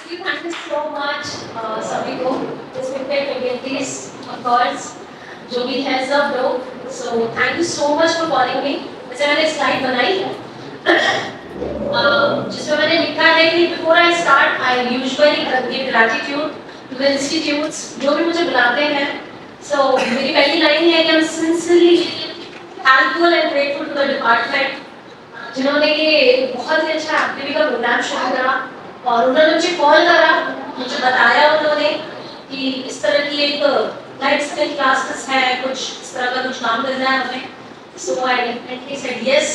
Firstly, thank you so much सभी को respected faculties, of course, जो भी है सब लोग. So thank you so much for calling me. वैसे मैंने स्लाइड बनाई है जिसमें मैंने लिखा है कि before I start, I usually give gratitude to the institutes जो भी मुझे बुलाते हैं. So मेरी पहली लाइन है कि I'm sincerely thankful and grateful to the department जिन्होंने ये बहुत ही अच्छा एक्टिविटी का प्रोग्राम शुरू करा और उन्होंने मुझे कॉल करा, मुझे बताया उन्होंने कि इस तरह की एक लाइफ स्किल क्लासेस है, कुछ इस तरह का कुछ काम करना है हमें. सो आई डेफिनेटली सेड यस,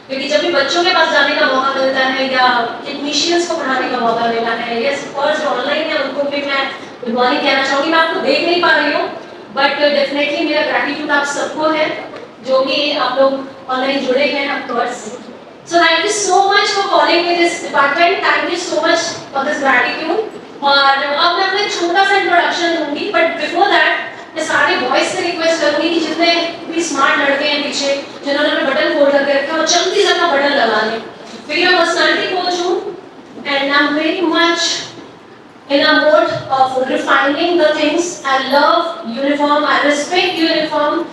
क्योंकि जब भी बच्चों के पास जाने का मौका मिलता है या टेक्नीशियंस को पढ़ाने का मौका मिलता है, यस ऑफ कोर्स ऑनलाइन है उनको भी मैं गुड मॉर्निंग कहना चाहूँगी. मैं आपको देख नहीं पा रही हूँ बट डेफिनेटली मेरा ग्रैटिट्यूड आप सबको है जो भी आप लोग ऑनलाइन जुड़े हैं of course. So thank you so much for calling me this department. Thank you so much for this gratitude. और अब मैं अपना छोटा सा इंट्रोडक्शन दूंगी, बट बिफोर दैट मैं सारे बॉयज से रिक्वेस्ट करूंगी कि जितने भी स्मार्ट लड़के हैं पीछे जिन्होंने अपने बटन फोल्ड करके रखे वो जल्दी से अपना बटन लगा लें. क्योंकि मैं पर्सनालिटी कोच हूँ and I am very much in a mode of refining the things. I love uniform. I respect uniform.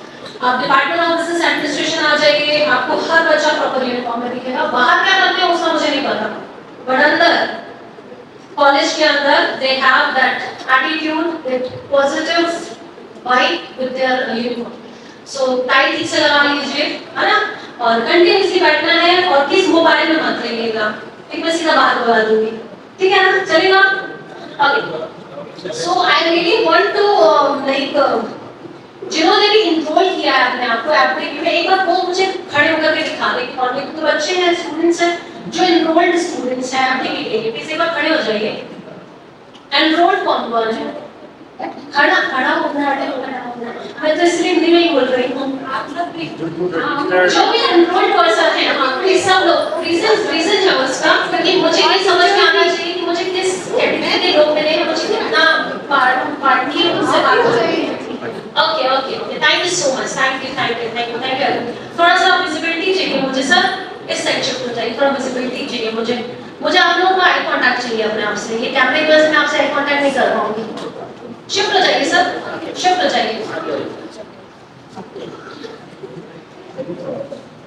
आप डिपार्टमेंट ऑफ बिजनेस एडमिनिस्ट्रेशन आ जाइए, आपको हर बच्चा प्रॉपर यूनिफॉर्म में दिखेगा. बाहर क्या करते हैं उसका मुझे नहीं पता, बट अंदर कॉलेज के अंदर they have that attitude, that positive vibe with their uniform. So tie ठीक से लगा लीजिए, है ना, और कंटिन्यूअसली बैठना है और किस मोबाइल में मत रहिएगा. एक मैं सीधा बाहर बुला दूंगी, ठीक है ना, चलेगा. Okay, so I really want to like जिन्होंने भी इनरोल किया है अपने आप को एप्लीकेशन में, एक बार वो मुझे खड़े होकर के दिखा दें. और तो बच्चे हैं, स्टूडेंट्स हैं जो इनरोल्ड स्टूडेंट्स हैं एप्लीकेशन के लिए, प्लीज एक बार खड़े हो जाइए. एनरोल्ड कौन कौन है? खड़ा खड़ा होना है. मैं तो इसलिए हिंदी में ही बोल रही हूँ. आप लोग भी जो भी एनरोल्ड पर्सन है, हाँ प्लीज सब लोग. रीजन है उसका क्योंकि मुझे नहीं समझ में आना चाहिए कि मुझे किस कैटेगरी के लोग मिले, मुझे कितना पार्टी उनसे बात हो रही है. Okay okay okay, thank you so much. Thank you. थोड़ा सा विजिबिलिटी चाहिए मुझे सर, इस साइड शिफ्ट हो जाइए. थोड़ा विजिबिलिटी चाहिए मुझे आप लोगों का आई कांटेक्ट चाहिए अपने आप से. ये कैमरे की वजह से मैं आपसे आई कांटेक्ट नहीं कर पाऊंगी. शिफ्ट हो जाइए सर, शिफ्ट हो जाइए.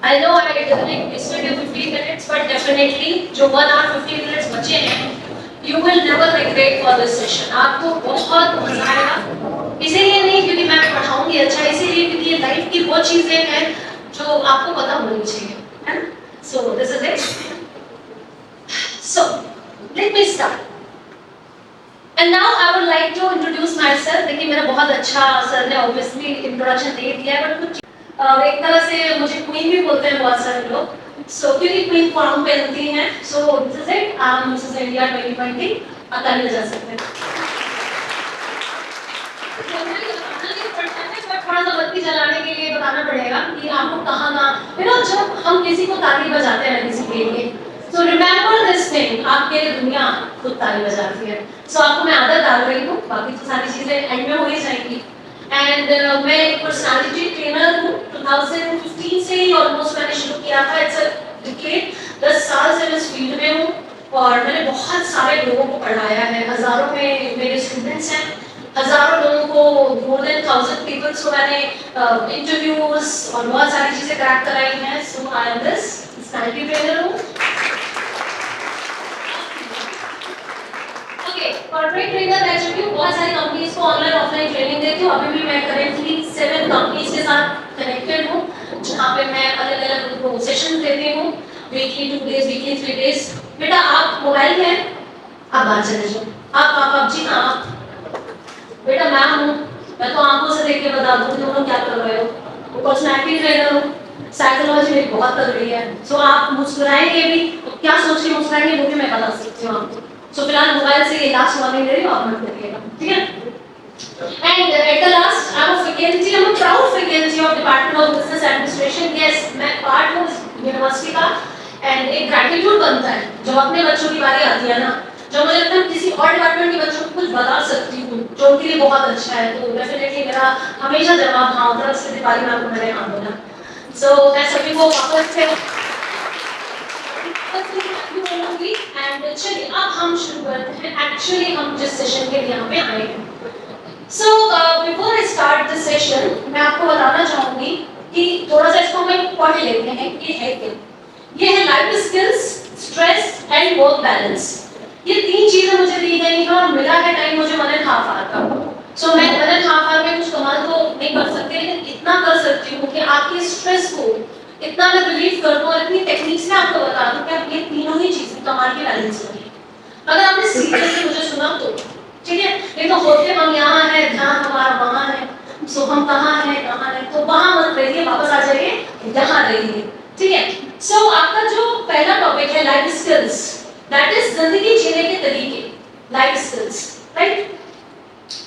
I know I expect you 15 minutes, but definitely जो 1 hour 15 minutes बचे हैं, you will never regret for this session. आपको बहुत मजा आएगा. इसीलिए नहीं क्योंकि मैं पढ़ाऊंगी अच्छा, इसीलिए क्योंकि ये लाइफ की वो चीजें हैं जो आपको पता होनी चाहिए, है ना. So this is it. So let me start. And now I would like to introduce myself. देखिए मेरा बहुत अच्छा सर ने ऑब्वियसली इंट्रोडक्शन दे दिया है, बट कुछ एक तरह से मुझे क्वीन भी बोलते हैं बहुत सारे लोग. सो क्योंकि क्वीन फॉर्म पहनती हैं. सो this is it. I am Mrs India 2020. आप ताली बजा सकते हैं. थोड़ा सा बत्ती जलाने के लिए बताना पड़ेगा कि आपको कहाँ जब हम किसी को ताली बजाते हैं किसी के लिए, so remember this thing, आपके लिए दुनिया खुद ताली बजाती है. so आपको मैं आदत डाल रही हूँ, बाकी तो सारी चीजें एंड में हो ही जाएंगी. एंड मैं एक पर्सनालिटी ट्रेनर हूँ. 2015 से ही ऑलमोस्ट मैंने शुरू किया था. It's a decade. 10 साल से मैं इस फील्ड में हूँ और मैंने बहुत सारे लोगों को पढ़ाया है. हजारों में मेरे स्टूडेंट्स हैं, हजारों लोगों को, मोर देन 1000 पीपल्स को मैंने इंटरव्यूज और बहुत सारी चीजें क्रैक कराई हैं. So I am this personality trainer हूँ. ओके, कॉर्पोरेट ट्रेनर रह चुकी हूँ. बहुत सारी कंपनीज को ऑनलाइन ऑफलाइन ट्रेनिंग देती हूँ. अभी भी मैं करेंटली 7 कंपनीज के साथ कनेक्टेड हूँ जहाँ पे मैं अलग अलग उनको सेशन देती हूँ. Weekly 2 days, weekly 3 days. बेटा आप मोबाइल में आप बाहर चले जाओ. आप जी हाँ, आप बेटा मैम हूँ, मैं तो आंखों से देख के बता दूँ कि तुम क्या कर रहे हो. वो पर्सनैलिटी ट्रेनर हूँ. साइकोलॉजी मेरी बहुत तगड़ी है. सो आप मुस्कुराएंगे भी, क्या सोच के मुस्कुराएंगे वो भी मैं बता सकती हूँ आपको. सो फिलहाल मोबाइल से ये लास्ट वार्निंग दे रही हूँ, आप मत करिएगा, ठीक है. And at the last I am a faculty, I am a proud faculty of department of business administration. Yes, मैं पार्ट हूँ यूनिवर्सिटी का. एंड एक ग्रैटिट्यूड बनता है जब अपने बच्चों की बारी आती है ना, जो मुझे लगता है किसी और डिपार्टमेंट के बच्चों को कुछ बता सकती हूँ जो उनके लिए बहुत अच्छा है. तो डेफिनेटली मेरा हमेशा जवाब हाँ होता है. उसके बारे में आपको मैंने हाँ बोला. सो मैं सभी को वापस से बोलूँगी एंड चलिए अब हम शुरू करते हैं एक्चुअली हम जिस सेशन के लिए यहाँ पे आए हैं। So before I start this session मैं आपको बताना चाहूंगी कि थोड़ा सा इसको हम पढ़ लेते हैं कि है क्या। ये है life skills, stress and work balance. ये तीन चीजें मुझे दी गई हैं और मिला है टाइम मुझे 1.5 आवर का। सो मैं 1.5 आवर में कुछ कमाल तो नहीं कर सकती, लेकिन इतना कर सकती हूँ कि आपके स्ट्रेस को इतना मैं रिलीव कर दूँ और इतनी टेक्निक्स में आपको बता दूँ कि आप ये तीनों ही चीजें कमाल की बैलेंस करिए। अगर आपने सीरियसली मुझे सुना तो ठीक है, नहीं तो होते हम यहाँ है, ध्यान हमारा वहाँ है, सो हम कहाँ है, तो वहाँ मत रहिए, वापस आ जाइए यहाँ रहिए। ठीक है, सो आपका जो पहला टॉपिक है लाइफ स्किल्स, दैट इज जिंदगी जीने के तरीके। लाइफ स्किल्स, राइट,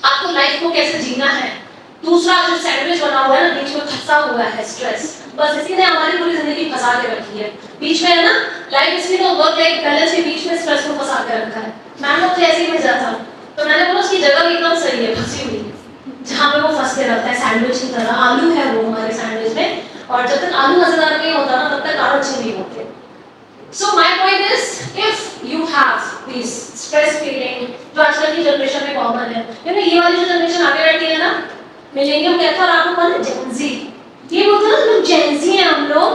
आपको लाइफ को कैसे जीना है। दूसरा जो सैंडविच बना हुआ है ना, बीच में फंसा हुआ है स्ट्रेस, बस इसी ने हमारी पूरी जिंदगी फंसा के रखी है। बीच में है ना लाइफ स्किल और वर्क लाइफ बैलेंस के बीच में स्ट्रेस को फंसा के रखा है। मैम लोग जैसे ही भेजा था तो मैंने बोला उसकी जगह एकदम सही है, फंसी हुई जहाँ पे वो फंस के रखता है सैंडविच की तरह। आलू है वो हमारे सैंडविच में, और जब तक आलू मजेदार नहीं होता ना तब तक आलू अच्छे नहीं होते। So my point is, if you have this stress feeling, जो आजकल की जनरेशन में कॉमन है, ये वाली जो जनरेशन आगे बैठी है ना, मिलेनियम कहता है और आपको कौन है, जेनजी। ये बोलते हैं ना लोग जेनजी हैं हम लोग,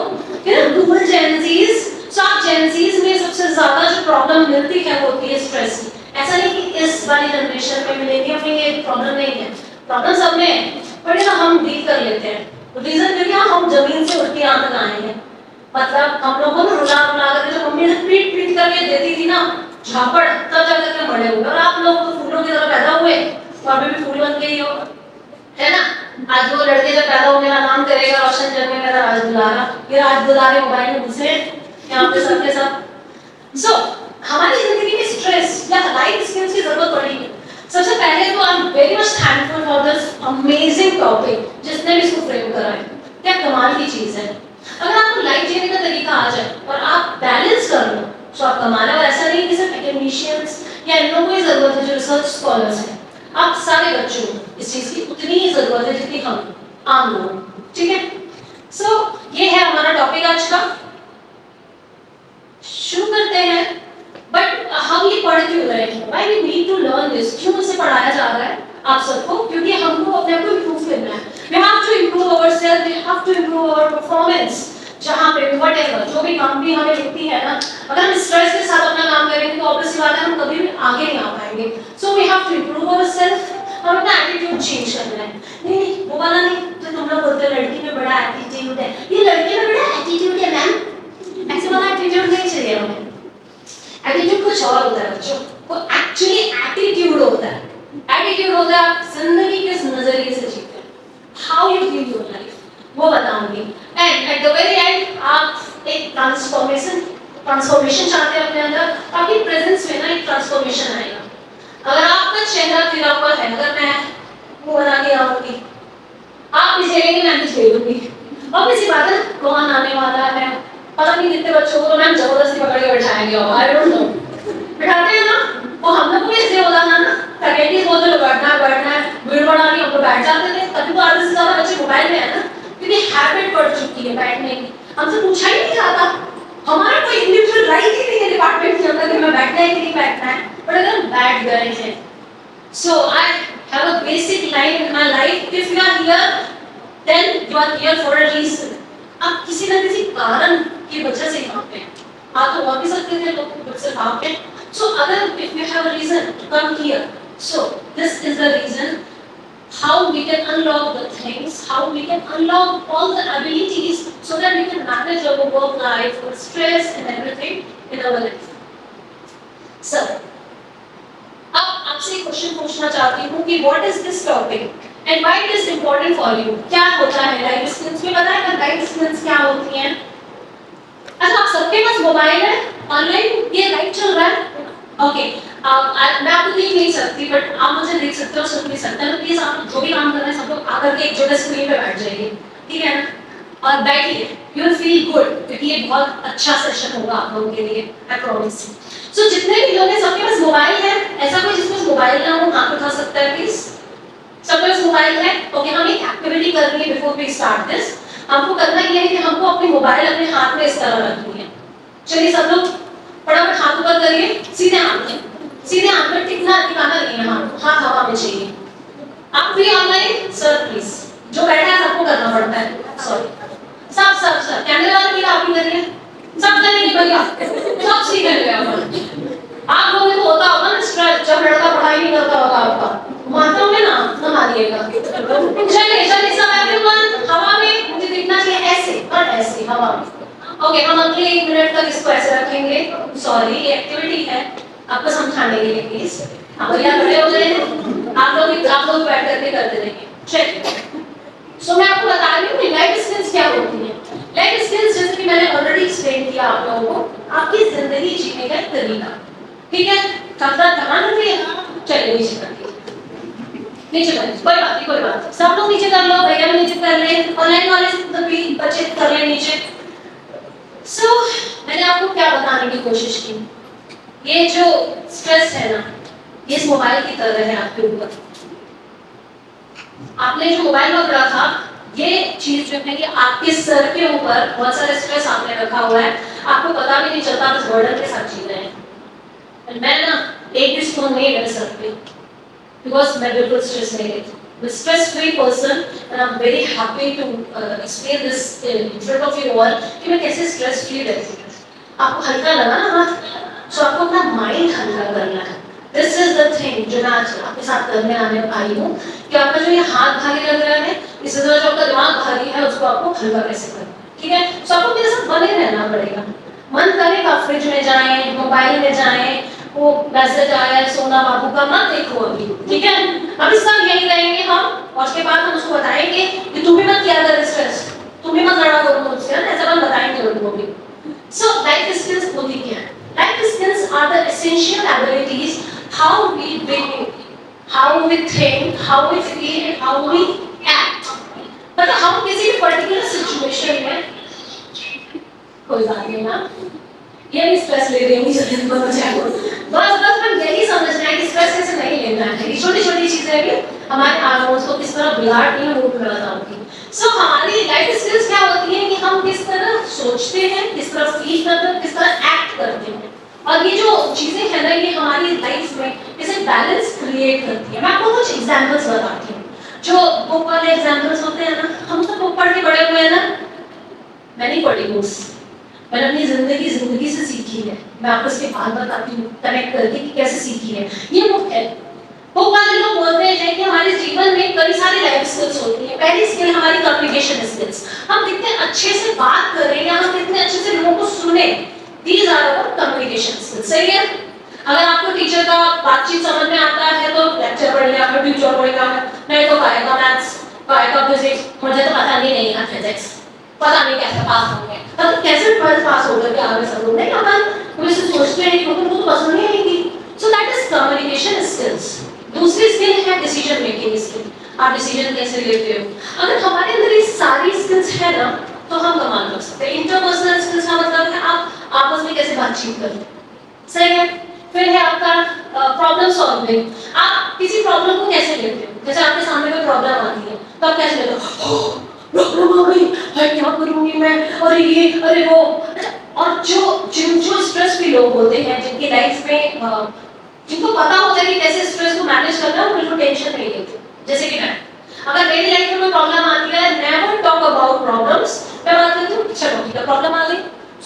डुअल जेनजीज। सो आप जेनजीज में सबसे ज्यादा जो प्रॉब्लम मिलती है वो होती है स्ट्रेस की। ऐसा नहीं कि इस वाली जनरेशन में मिलेनियम में ये प्रॉब्लम नहीं है, प्रॉब्लम सब में है, बट हम डील कर लेते हैं। रीजन क्योंकि हम जमीन से उठ के यहाँ तक आए हैं। मतलब हम लोगों को रुला कर जो मम्मी ने पीट पीट करके देती थी ना झापड़, तब जा करके बड़े हुए। और आप लोग तो फूलों की तरह पैदा हुए और अभी भी फूल बन के ही हो, है ना। आज वो लड़के जब पैदा हो मेरा नाम करेगा रोशन जन्मे मेरा राज दुलारा, ये राज दुलारे मोबाइल में घुसे यहाँ पे सबके सब। सो हमारी जिंदगी में स्ट्रेस या लाइफ स्किल्स की जरूरत पड़ेगी। सबसे पहले तो I am very much thankful for this amazing topic जिसने भी इसको फ्रेम करा है। क्या कमाल की चीज है। अगर आपको लाइफ जीने का तरीका आ जाए और आप बैलेंस कर लो तो आप कमाने। और ऐसा नहीं कि सिर्फ एकेडमिशियंस या इन लोगों को ही जरूरत है जो रिसर्च स्कॉलर्स हैं, आप सारे बच्चों को इस चीज की उतनी ही जरूरत है जितनी हम आम लोग। ठीक है, सो ये है हमारा टॉपिक आज का। शुरू करते हैं। बट हम ये पढ़ क्यों रहे हैं, why we need to learn this, क्यों इसे पढ़ाया जा रहा है आप सबको, क्योंकि हमको अपने आप को इम्प्रूव करना है। We have to improve ourselves, we have to improve our performance। जहाँ पे whatever जो भी काम भी हमें लिखती है ना, अगर हम स्ट्रेस के साथ अपना काम करेंगे तो ऑब्वियसली बात है हम कभी भी आगे नहीं आ पाएंगे। So we have to improve ourselves, हम अपना एटीट्यूड चेंज करना है। नहीं वो वाला नहीं तो तुम लोग बोलते हो लड़की में बड़ा एटीट्यूड है, ये लड़के में बड़ा एटीट्यूड है मैम, ऐसे वाला एटीट्यूड नहीं चाहिए हमें। एटीट्यूड कुछ और होता है बच्चों, वो एक्चुअली एटीट्यूड होता है। एटीट्यूड होता है आप जिंदगी किस नजरिए से जीते हैं, how you leave your life, वो बताऊंगी। And at the very and आप एक ट्रांसफॉर्मेशन चाहते हैं अपने अंदर, आपकी प्रेजेंस में ना एक ट्रांसफॉर्मेशन आएगा। अगर आपका चेहरा खिला हुआ है, अगर मैं मुंह बना के आऊंगी आप भी झेलेंगे मैं भी झेलूंगी। अब इसी बात है कौन आने वाला है पता नहीं कितने बच्चों को तो मैम जबरदस्ती पकड़ के बैठाएंगे, आई डोंट नो, बैठाते हैं ना। वो हम लोग को भी इसलिए होता था ना, फैकल्टीज बोलते लोग बैठना है भीड़ बढ़ानी, हम लोग बैठ जाते थे। तभी तो आधे से ज्यादा बच्चे मोबाइल में है ना, क्योंकि हैबिट पड़ चुकी है बैठने की। हमसे पूछा ही नहीं जाता, हमारा कोई इंडिविजुअल राइट ही नहीं है डिपार्टमेंट के अंदर कि मैं बैठना है कि नहीं बैठना है। बट अगर हम बैठ गए हैं, so I have a basic line in my life, if you are here then you are here for a reason. आप किसी न किसी कारण की वजह से यहाँ पे आप तो और भी सकते थे लोग सिर्फ आप पे। So if you have a reason to come here, so this is the reason how we can unlock the things, how we can unlock all the abilities so that we can manage our work life, our stress and everything in our life. So, अब आपसे एक question पूछना चाहती हूँ कि what is this topic and why it is important for you? क्या होता है लाइफ स्किल्स में, बताएं ना लाइफ स्किल्स क्या होती हैं। अच्छा आप सबके पास मोबाइल है, ऑनलाइन ये लाइव चल रहा है, ओके। मैं आपको देख नहीं सकती बट आप मुझे देख सकते हो, सुन भी सकते हैं। तो प्लीज आप जो भी काम कर रहे हैं सब लोग आकर के एक जगह स्क्रीन पे बैठ जाइए, ठीक है ना, और बैठिए, यू विल फील गुड, क्योंकि ये बहुत अच्छा सेशन होगा आप लोगों के लिए, आई प्रॉमिस। सो जितने भी लोग हैं सबके पास मोबाइल है, ऐसा कोई जिसके पास मोबाइल ना हो हाथ उठा सकता है प्लीज। सबके पास मोबाइल है, ओके। हम एक एक्टिविटी करनी है बिफोर वी स्टार्ट दिस। हमको करना ये है कि हमको अपनी मोबाइल अपने हाथ में इस तरह रखनी है। चलिए सब लोग फटाफट हाथ ऊपर करिए, सीधे हाथ में टिकना टिकाना नहीं है, हाथ हवा में चाहिए। आप भी ऑनलाइन सर प्लीज, जो बैठा है सबको करना पड़ता है, सॉरी सब कैमरे वाले भी आप भी करिए, सब करेंगे भैया, सब सीखेंगे आप लोगों को होता होगा ना स्ट्रेस, जब लड़का पढ़ाई नहीं करता होगा आपका, मारते होंगे ना, न मारिएगा। चलिए सब एवरीवन हवा में मुझे दिखना चाहिए ऐसे और ऐसे हवा में। ओके, हम अगले 1 मिनट तक इसको ऐसे रखेंगे। सॉरी, ये एक्टिविटी है आपको समझाने के लिए, प्लीज आप भैया खड़े हो जाए, आप लोग बैठ करके करते रहिए। चलिए, सो मैं आपको बता रही हूँ लाइफ स्किल्स क्या होती है। लाइफ स्किल्स जैसे कि मैंने ऑलरेडी एक्सप्लेन किया आप लोगों को, आपकी जिंदगी जीने का एक तरीका, ठीक है। थकान होती है, चलिए नीचे करके, नीचे करें, कोई बात नहीं, सब लोग नीचे कर लो, भैया भी नीचे कर ले, ऑनलाइन वाले सभी बच्चे कर ले नीचे। सो मैंने आपको क्या बताने की कोशिश की, ये जो स्ट्रेस है ना, ये इस मोबाइल की तरह है आपके ऊपर। आपने जो मोबाइल पकड़ा था, ये चीज जो है ये आपके सर के ऊपर बहुत सारा स्ट्रेस आपने रखा हुआ है, आपको पता भी नहीं चलता, बस बर्डन के साथ जी रहे हैं। मैं ना एक भी स्टोन नहीं है मेरे सर पे, बिकॉज मैं बिल्कुल स्ट्रेस नहीं लेती। I'm a stress-free person and I'm very happy to explain this in front of you all कि मैं कैसे stress free रहती हूँ। आपको हल्का लगा ना हाथ, so आपको अपना माइंड हल्का करना है। This is the thing जो मैं आज आपके साथ करने आने आई हूँ कि आपका जो ये हाथ भारी लग रहा है, इससे जो आपका दिमाग भारी है उसको आपको हल्का कैसे करना है, ठीक है। so आपको मेरे साथ बने रहना पड़ेगा। मन करेगा फ्रिज में जाएं, मोबाइल में जाएं, वो मैसेज आया है सोना बाबू का, मत देखो अभी, ठीक है। अभी सब यही रहेंगे हम, और उसके बाद हम उसको बताएंगे कि तुम भी मत किया कर स्ट्रेस, तुम भी मत लड़ा करो मुझसे, ऐसा हम बताएंगे उनको भी। सो लाइफ स्किल्स होती क्या है? Life skills are the essential abilities how we behave, how we think, how we feel, how we act. मतलब हम किसी भी पर्टिकुलर सिचुएशन में, कोई बात नहीं ना, ये भी स्ट्रेस ले रही हूँ जल्दी बस मैं यही समझना है कि स्ट्रेस कैसे नहीं लेना है। ये छोटी छोटी चीजें भी हमारे हार्मोन्स को किस तरह बिगाड़ती हैं, वो बताऊंगी। सो हमारी लाइफ स्किल्स क्या होती है कि हम किस तरह सोचते हैं, किस तरह फील करते हैं, किस तरह एक्ट करते हैं, और ये जो चीजें हैं ना, ये हमारी लाइफ में इसे बैलेंस क्रिएट करती है। मैं आपको कुछ एग्जांपल्स बताती हूँ, जो बुक वाले एग्जांपल्स होते हैं ना, हम तो बुक पढ़ के बड़े हुए हैं ना, मैं नहीं पढ़ी बुक्स, मैंने अपनी जिंदगी से सीखी है। मैं आपको इसके बाद बताती हूँ कनेक्ट करके कि कैसे सीखी है। ये बुक है, बुक वाले लोग बोलते हैं कि हमारे जीवन में कई सारी लाइफ स्किल्स होती हैं। पहली स्किल हमारी कम्युनिकेशन स्किल्स, हम कितने अच्छे से बात करें या हम कितने अच्छे से लोगों को सुने, these are our communication skills, सही है। अगर आपको टीचर का बातचीत समझ में आता है तो लेक्चर पढ़ लिया, फिर टीचर पढ़ेगा, नहीं तो गाएगा मैथ्स, गाएगा फिजिक्स, मुझे तो पता नहीं है फिजिक्स, पता नहीं कैसे पास होंगे, तब कैसे पास हो गए आगे सब लोग नहीं, अपन पुलिस से सोचते हैं कि उनको तो पसंद नहीं आएगी। So that is communication skills. दूसरी स्किल है डिसीजन मेकिंग स्किल, आप डिसीजन कैसे लेते हो। अगर हमारे अंदर ये सारी स्किल्स है ना, तो हम कमाल कर सकते हैं। इंटरपर्सनल स्किल्स का मतलब है आप आपस में कैसे बातचीत करते हैं, सही है। फिर है आपका प्रॉब्लम सॉल्विंग, आप किसी प्रॉब्लम को कैसे लेते हो। जैसे आपके सामने कोई प्रॉब्लम आती है तो आप कैसे लेते हो, प्रॉब्लम आ गई है, क्या करूंगी मैं, अरे ये अरे वो। और जो स्ट्रेस फ्री लोग होते हैं, जिनकी लाइफ में जिनको पता होता है कि कैसे स्ट्रेस को मैनेज करना है, वो बिल्कुल टेंशन नहीं लेते। जैसे कि मैं, अगर मेरी लाइफ में कोई प्रॉब्लम आती है, नेवर टॉक अबाउट प्रॉब्लम्स, मैं बात करती हूँ चलो ठीक है प्रॉब्लम आ गई,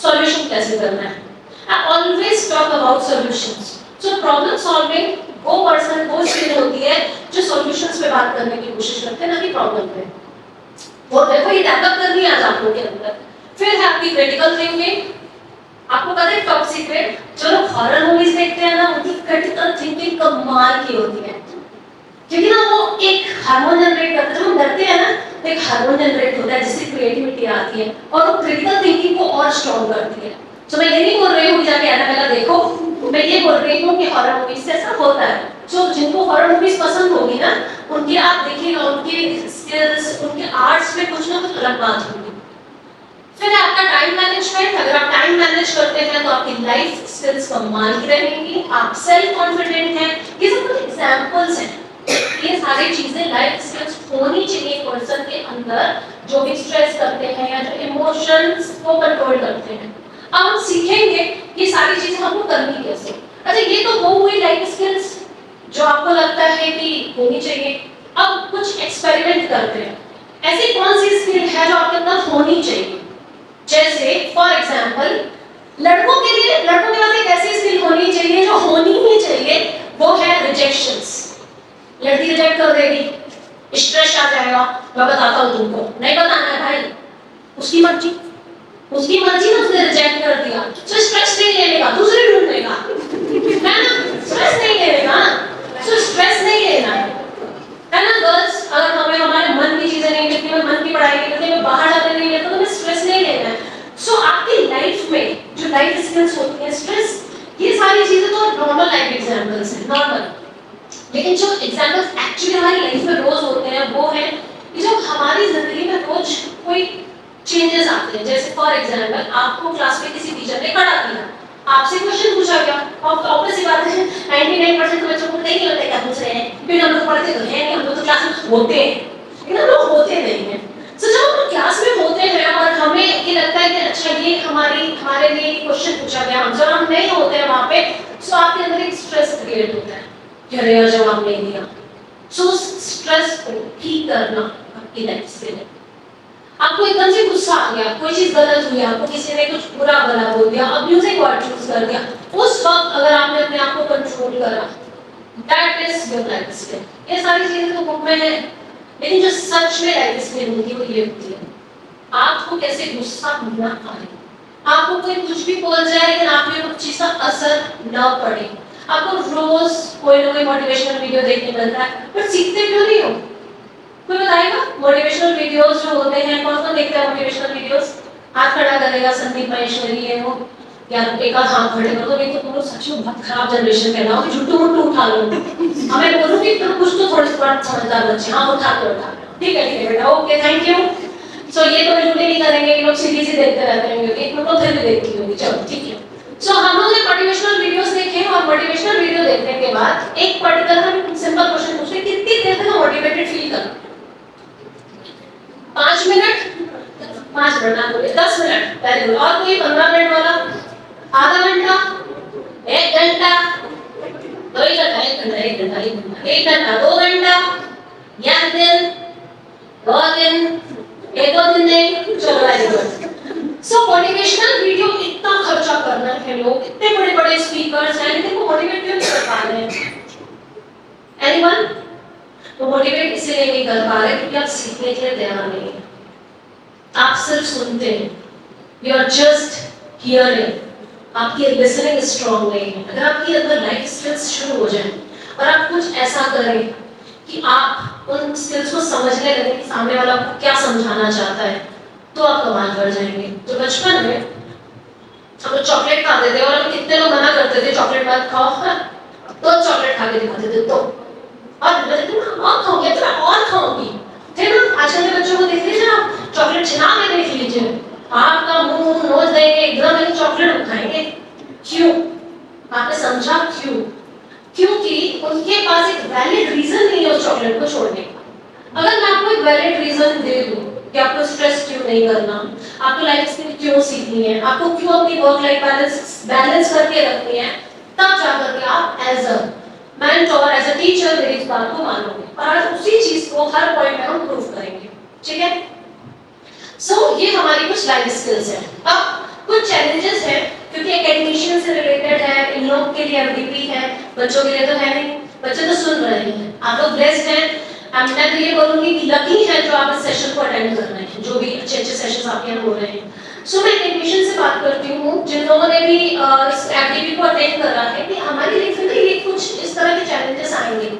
सॉल्यूशन कैसे करना है। I always talk about solutions. So problem solving वो स्किल होती है जो सॉल्यूशंस पे बात करने की कोशिश करते हैं, ना कि प्रॉब्लम पे। वो देखो ये डेवलप करनी है आज आप लोगों के अंदर। फिर है आपकी क्रिटिकल थिंकिंग। आपको पता है टॉप सीक्रेट, जो लोग हॉरर मूवीज देखते हैं ना, उनकी क्रिटिकल थिंकिंग कमाल की होती है, क्योंकि ना वो एक हार्मोन जनरेट करता है। जब हम डरते हैं ना तो एक हार्मोन जनरेट होता है जिससे क्रिएटिविटी आती है, और वो क्रिटिकल थिंकिंग को और स्ट्रॉन्ग करती है। तो मैं ये नहीं बोल रही हूँ जाके एनाबेला देखो, मैं ये बोल रही हूँ कि हॉरर मूवीज से ऐसा होता है। जो जिनको हॉरर मूवीज पसंद होगी ना, उनकी आप देखिएगा उनकी स्किल्स, उनके आर्ट्स में कुछ ना कुछ अलग बात होगी। फिर आपका टाइम मैनेजमेंट, अगर आप टाइम मैनेज करते हैं तो आपकी लाइफ स्किल्स कमाल की रहेंगी, आप सेल्फ कॉन्फिडेंट हैं। ये सब कुछ एग्जांपल्स हैं, ये सारी चीजें लाइफ स्किल्स होनी चाहिए पर्सन के अंदर, जो भी स्ट्रेस करते हैं या जो इमोशंस को कंट्रोल करते हैं। अब हम सीखेंगे ये सारी चीजें हमको करनी कैसे। अच्छा, ये तो वो हुई लाइफ स्किल्स जो आपको लगता है कि होनी चाहिए। अब कुछ एक्सपेरिमेंट करते हैं, ऐसी कौन सी स्किल है जो आपके अंदर होनी चाहिए। जैसे फॉर एग्जाम्पल लड़कों के पास एक ऐसी स्किल होनी चाहिए जो होनी ही चाहिए, वो है रिजेक्शंस। लड़की रिजेक्ट कर देगी, स्ट्रेस आ जाएगा। मैं बताता हूँ तुमको, नहीं बताना है भाई, उसकी मर्जी ना, उसने रिजेक्ट कर दिया तो स्ट्रेस नहीं लेगा, दूसरे ढूंढ लेगा, है ना। स्ट्रेस नहीं लेगा, तो स्ट्रेस नहीं लेना है ना गर्ल्स। अगर हमें हमारे मन की चीजें नहीं मिलती, मन की पढ़ाई नहीं मिलती, बाहर जाने नहीं मिलता, तो हमें स्ट्रेस नहीं लेना है। सो आपकी लाइफ में जो लाइफ स्किल्स होती है, स्ट्रेस, ये सारी चीजें तो नॉर्मल लाइफ एग्जांपल्स हैं, नॉर्मल। लेकिन जो एग्जांपल्स एक्चुअली हमारी लाइफ में रोज होते हैं वो है कि जब हमारी जिंदगी में रोज कोई चेंजेस आते हैं। जैसे फॉर एग्जांपल आपको क्लास में किसी टीचर ने खड़ा किया, आपसे क्वेश्चन पूछा गया, और ऑब्वियस सी बात है 99% तो बच्चों को नहीं लगता क्या पूछ रहे हैं, फिर हम लोग पढ़ते तो हैं नहीं, हम लोग तो क्लास में होते हैं, लेकिन हम लोग होते नहीं हैं। सो जब हम क्लास में होते हैं और हमें ये लगता है कि अच्छा ये हमारे लिए क्वेश्चन पूछा गया, हम जब हम नहीं होते हैं वहाँ पे, सो आपके अंदर एक स्ट्रेस क्रिएट होता है कि अरे यार जवाब नहीं दिया। सो स्ट्रेस को ठीक करना आपकी लाइफ स्किल है। आपको एकदम से गुस्सा आ गया, कोई चीज गलत हुई, आपको किसी ने कुछ बुरा भला बोल दिया, अब्यूजिंग वर्ड चूज कर दिया, उस वक्त अगर आपने अपने आप को कंट्रोल करा, that is your life skill. ये सारी चीजें तो बुक में है, लेकिन जो सच में लाइफ स्किल होती है वो ये होती है आपको कैसे गुस्सा ना आए, आपको कोई कुछ भी बोल जाए लेकिन आप पे उस चीज का असर न पड़े। आपको रोज कोई ना कोई मोटिवेशनल वीडियो देखने मिलता है, पर सीखते क्यों नहीं हो? कोई बताएगा? मोटिवेशनल वीडियोस जो होते हैं, कौन कौन देखता है मोटिवेशनल वीडियोस? हाथ खड़ा करेगा, संदीप महेश्वरी है वो, या एक आध हाथ खड़े कर दो। नहीं तो तुम लोग सच में बहुत खराब जनरेशन के ना, झूठू मुट्ठू उठा लो। हमें बोलो कि तुम कुछ तो थोड़े थोड़ा समझदार बच्चे, हाँ उठा के उठा। ठीक है बेटा, ओके थैंक यू। सो ये तो बिल्कुल नहीं करेंगे, ये लोग सीरीज ही देखते रहते हैं, क्योंकि एक तो फिर भी देखती होंगी, चलो ठीक है। सो हम लोग ने मोटिवेशनल वीडियोस देखे, और मोटिवेशनल वीडियो देखने के बाद एक पर्टिकुलर हम सिंपल क्वेश्चन पूछे, कितनी देर तक मोटिवेटेड फील करना? 5 मिनट, 5 मिनट ना बोले, 10 मिनट, वेरी गुड। और कोई 15 मिनट वाला, आधा घंटा, 1 घंटा, 2 घंटा, 1 घंटा, 1 घंटा, 1 घंटा, 1 घंटा, 2 घंटा, या दिन, 2 दिन, 1-2 दिन नहीं, चलो वेरी गुड। सो मोटिवेशनल वीडियो इतना खर्चा करना है, लोग इतने बड़े बड़े स्पीकर्स हैं, लेकिन वो मोटिवेट क्यों नहीं कर पा रहे हैं? एनीवन? तो मोटिवेट इसलिए नहीं कर पा रहे क्योंकि आप सीखने के लिए तैयार नहीं हैं, आप सिर्फ सुनते हैं, यू आर जस्ट हियरिंग, आपकी लिसनिंग स्ट्रॉन्ग नहीं है। अगर आपकी अंदर लाइफ स्किल्स शुरू हो जाए और आप कुछ ऐसा करें कि आप उन स्किल्स को समझने लगे कि सामने वाला आपको क्या समझाना चाहता है, तो आप कमाल कर जाएंगे। तो बचपन में हम लोग चॉकलेट खाते थे, और हम कितने लोग मना करते थे चॉकलेट मत खाओ, तो चॉकलेट खा के दिखाते थे, तो और खाओगे तो और खाऊंगी, थे ना। आजकल के बच्चों को देख लीजिए आप, चॉकलेट छिना के देख लीजिए, आपका मुंह नोच देंगे एकदम, लेकिन चॉकलेट खाएंगे। क्यों? आपने समझा क्यों? क्योंकि उनके पास एक वैलिड रीजन नहीं है उस चॉकलेट को छोड़ने का। अगर मैं आपको एक वैलिड रीजन दे दूं कि आपको स्ट्रेस क्यों नहीं करना, आपको लाइफ स्किल क्यों सीखनी है, आपको क्यों अपनी वर्क लाइफ बैलेंस करके रखनी है, तब जाकर के आप as a mentor, as a teacher मेरी इस बात को मानोगे, और आज उसी चीज को हर पॉइंट में हम प्रूव करेंगे। ठीक है? सो ये हमारी कुछ लाइफ स्किल्स है। अब कुछ चैलेंजेस है, क्योंकि एकेडमिशियन से रिलेटेड है, इन लोगों के लिए एमडीपी है, बच्चों के लिए तो है नहीं, बच्चे तो सुन रहे हैं, आप लोग ब्लेस्ड हैं। मैं तो ये बोलूंगी कि लकी है जो आप इस सेशन को अटेंड कर रहे हैं, जो भी अच्छे अच्छे सेशंस आपके यहाँ हो रहे हैं। सो मैं एकेडमिशियन से बात करती हूँ, जिन लोगों ने भी इस एमडीपी को अटेंड करा है, कि हमारी लाइफ में ये कुछ इस तरह के चैलेंजेस आएंगे।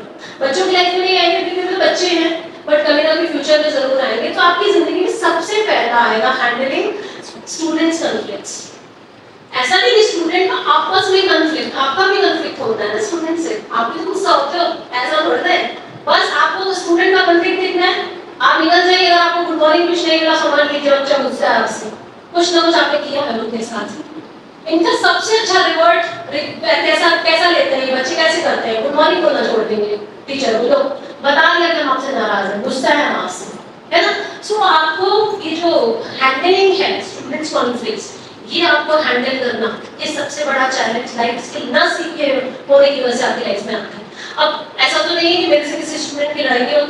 बच्चों की लाइफ में नहीं आएंगे क्योंकि वो बच्चे हैं, बट कभी ना कभी फ्यूचर में जरूर आएंगे। तो आपकी जिंदगी में सबसे पहला आएगा हैंडलिंग स्टूडेंट्स कॉन्फ्लिक्ट्स। ऐसा नहीं कि स्टूडेंट का आपस में कॉन्फ्लिक्ट, आपका भी कॉन्फ्लिक्ट होता है ना स्टूडेंट से, आप भी तो गुस्सा होते हो, ऐसा थोड़ा है। बस आपको तो स्टूडेंट का कॉन्फ्लिक्ट देखना है, आप निकल जाइए। अगर आपको गुड मॉर्निंग कुछ नहीं मिला, समझ लीजिए बच्चा गुस्सा है आपसे, कुछ ना कुछ आपने किया है उनके साथ। इनका सबसे अच्छा रिवॉर्ड कैसा लेते हैं बच्चे, कैसे करते हैं? गुड मॉर्निंग बोलना छोड़ देंगे टीचर को, बता दिया कि हम आपसे नाराज हैं, गुस्सा है आपसे, है ना। सो आपको ये जो हैंडलिंग है स्टूडेंट्स कॉन्फ्लिक्ट्स, ये आपको हैंडल करना, ये सबसे बड़ा चैलेंज लाइफ स्किल ना सीखे होने की वजह से आपकी लाइफ में आता है। अब ऐसा तो नहीं है कि मेरे से किसी स्टूडेंट की लड़ाई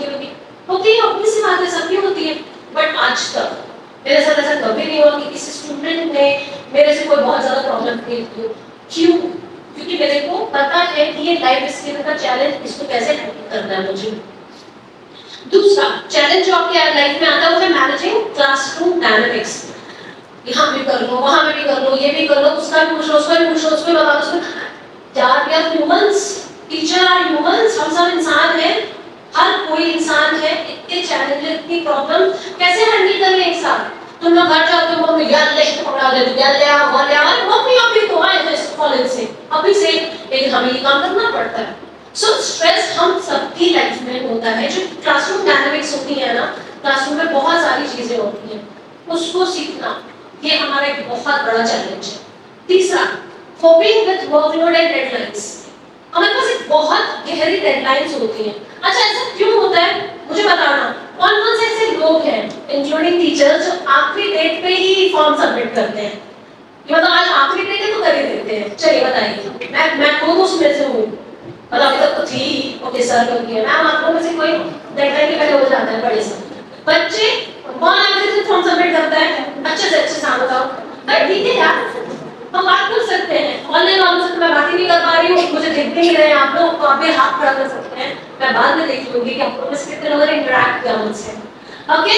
होती है, अपनी सी बात है, सबकी होती है, बट आज तक मेरे साथ ऐसा कभी नहीं हुआ कि किसी स्टूडेंट ने मेरे से कोई बहुत ज्यादा प्रॉब्लम क्रिएट की। क्यों? क्योंकि मेरे को पता है कि ये लाइफ स्किल का चैलेंज, इसको कैसे हैंडल करना है मुझे। दूसरा चैलेंज जो आपके लाइफ में आता है वो है मैनेजिंग क्लासरूम डायनामिक्स। यहाँ भी कर लो, वहां भी कर लो, ये भी कर लो, उसका भी पूछ लो, उसका भी पूछ लो, उसको भी बता दो। यार we are humans, teacher are humans, हम सब इंसान हैं, हर कोई इंसान है। इतने चैलेंजेस, इतनी प्रॉब्लम कैसे हैंडल करें एक साथ? तुम लोग घर जाते हो, मम्मी यार ले पकड़ा ले, यार ले आ, वो ले आ, मम्मी अभी तो आए थे कॉलेज से, अभी से, लेकिन हमें ये काम करना पड़ता है। सो स्ट्रेस हम सबकी लाइफ में होता है। जो क्लासरूम डायनामिक्स होती है ना, क्लासरूम में बहुत सारी चीजें होती हैं, उसको सीखना ये हमारा एक बहुत बड़ा चैलेंज है। तीसरा, coping with workload and deadlines. हमारे पास एक बहुत गहरी डेडलाइंस होती हैं। अच्छा, ऐसा क्यों होता है मुझे बताना। कौन कौन से ऐसे लोग हैं इंक्लूडिंग टीचर्स जो आखिरी डेट पे ही फॉर्म सबमिट करते हैं? मतलब आज आखिरी डेट है तो कर ही देते हैं। चलिए बताइए, मैं खुद उसमें से हूँ, मतलब अभी तक तो थी, ओके सर कर दिया। मैम आप लोगों में से कोई डेडलाइन के पहले हो जाता है बड़े से? बच्चे कौन आखिरी दिन फॉर्म सबमिट करता है? अच्छे से अच्छे साथ बताओ। अरे ठीक है यार, हम बात कर सकते हैं। ऑनलाइन वालों से तो मैं बात ही नहीं कर पा रही हूँ, मुझे दिख नहीं रहे आप लोग, तो आप भी हाथ खड़ा कर सकते हैं। मैं बाद में देख लूंगी कि आप लोगों से कितने लोगों ने इंटरेक्ट किया मुझसे। ओके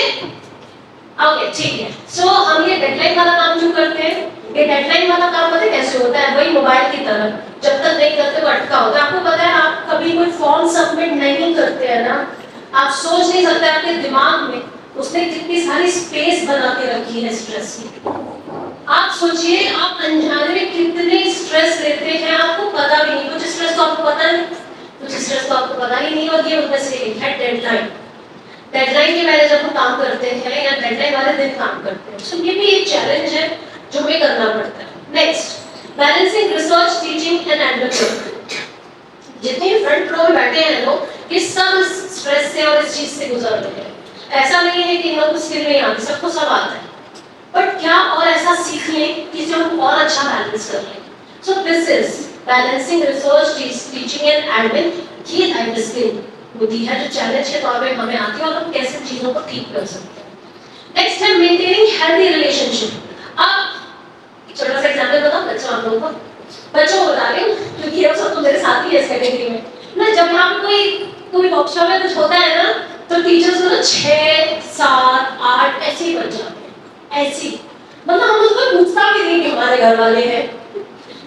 ओके ठीक है। सो हम ये डेडलाइन वाला काम जो करते हैं, ये डेडलाइन वाला काम पता है कैसे होता है? वही मोबाइल की तरह, जब तक नहीं करते वो अटका होता है। आपको पता है, आप कभी कोई फॉर्म सबमिट नहीं करते हैं ना, आप सोच नहीं सकते आपके दिमाग में उसने कितनी सारी स्पेस बना के रखी है स्ट्रेस की। आप सोचिए, आप अनजाने में कितने स्ट्रेस लेते हैं, आपको पता भी नहीं। कुछ स्ट्रेस तो आपको पता है, कुछ स्ट्रेस तो आपको पता ही नहीं। और ये उनमें से एक है डेडलाइन। डेडलाइन के पहले जब हम काम करते हैं या डेडलाइन वाले दिन काम करते हैं, तो ये भी एक चैलेंज है जो हमें करना पड़ता है। Next, balancing research, teaching and advocacy. जितने फ्रंट रो में बैठे हैं लोग, ये सब स्ट्रेस से और इस चीज से गुजर रहे हैं। ऐसा नहीं है कि इन लोगों को स्किल नहीं आती, सबको सब आता है, बट क्या और ऐसा सीख लें कि जो हम और अच्छा बैलेंस कर लें। सो this is balancing research, teaching and admin. ये लाइफ स्किल होती है जो चैलेंज के तौर पे हमें आती है और हम कैसे चीजों को ठीक कर सकते हैं। नेक्स्ट है मेंटेनिंग हेल्दी रिलेशनशिप। अब छोटा सा एग्जांपल बताओ बच्चों, आप लोगों को बच्चों को बता रही हूँ क्योंकि ये सब तो मेरे साथ ही है इस कैटेगरी में ना। जब यहाँ पे कोई वर्कशॉप में कुछ होता है ना, तो टीचर्स को 6, 7, 8 ऐसे ही बच जाते हैं, ऐसी। मतलब हम उसको पूछता भी नहीं कि हमारे घर वाले हैं,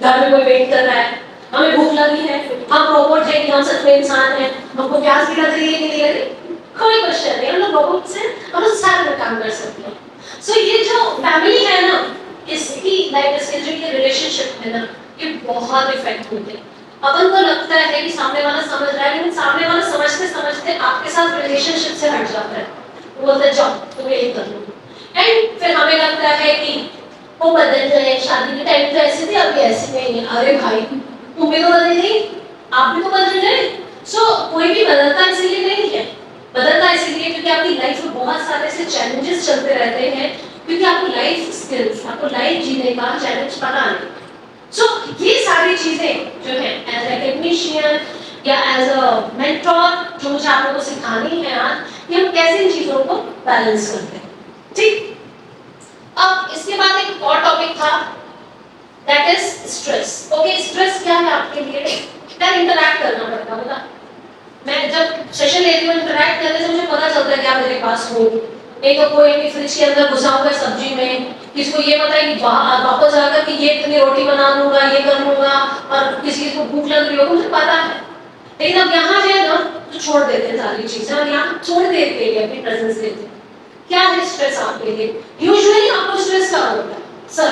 घर में कोई वेट कर रहा है, हमें भूख लगी है, हम रोबोट हैं कि हम सच में इंसान हैं, हमको प्यास भी लग रही है कि नहीं लग रही, कोई क्वेश्चन नहीं। हम लोग रोबोट से हम लोग साथ में काम कर सकते हैं। सो ये जो फैमिली है ना, इसकी लाइफ स्किल जो ये रिलेशनशिप है ना, ये बहुत इफेक्ट होते हैं। अपन को लगता है कि सामने वाला समझ रहा है, लेकिन सामने वाला समझते समझते आपके साथ रिलेशनशिप से हट जाता है। वो बोलता है जाओ तुम यही कर लो, एंड फिर हमें लगता है कि वो बदल गए, शादी के टाइम तो ऐसे थे अभी ऐसे नहीं है। अरे भाई तुम भी तो बदल गई, आप भी तो बदल गए। सो कोई भी बदलता इसलिए नहीं है, बदलता इसलिए क्योंकि आपकी लाइफ में बहुत सारे ऐसे चैलेंजेस चलते रहते हैं, क्योंकि आपको लाइफ स्किल्स, आपको लाइफ जीने का चैलेंज पता नहीं। सो ये सारी चीजें जो है एज ए टेक्नीशियन या एज अ मेंटोर जो मुझे आप लोगों को सिखानी है आज, कि हम कैसे इन चीजों को बैलेंस करते हैं। ठीक, अब इसके बाद एक और टॉपिक था, that is stress. Okay, stress क्या है आपके लिए? क्या इंटरैक्ट करना पड़ता है? बता, मैं जब सेशन ले रही हूँ इंटरैक्ट करने से मुझे पता चलता है कि आप मेरे पास हो। नहीं तो कोई भी फ्रिज के अंदर घुसा हुआ है सब्जी में, किसको ये पता है कि वापस आकर कि ये इतनी रोटी बना लूंगा, ये कर लूंगा, और किसी को भूख लग रही हो, मुझे पता है। लेकिन अब यहाँ जाए ना तो छोड़ देते हैं सारी चीजें और यहाँ छोड़ देते हैं, अपनी प्रेजेंस देते हैं। क्या है स्ट्रेस आपके लिए? यूजुअली आपको स्ट्रेस कब होता है? सर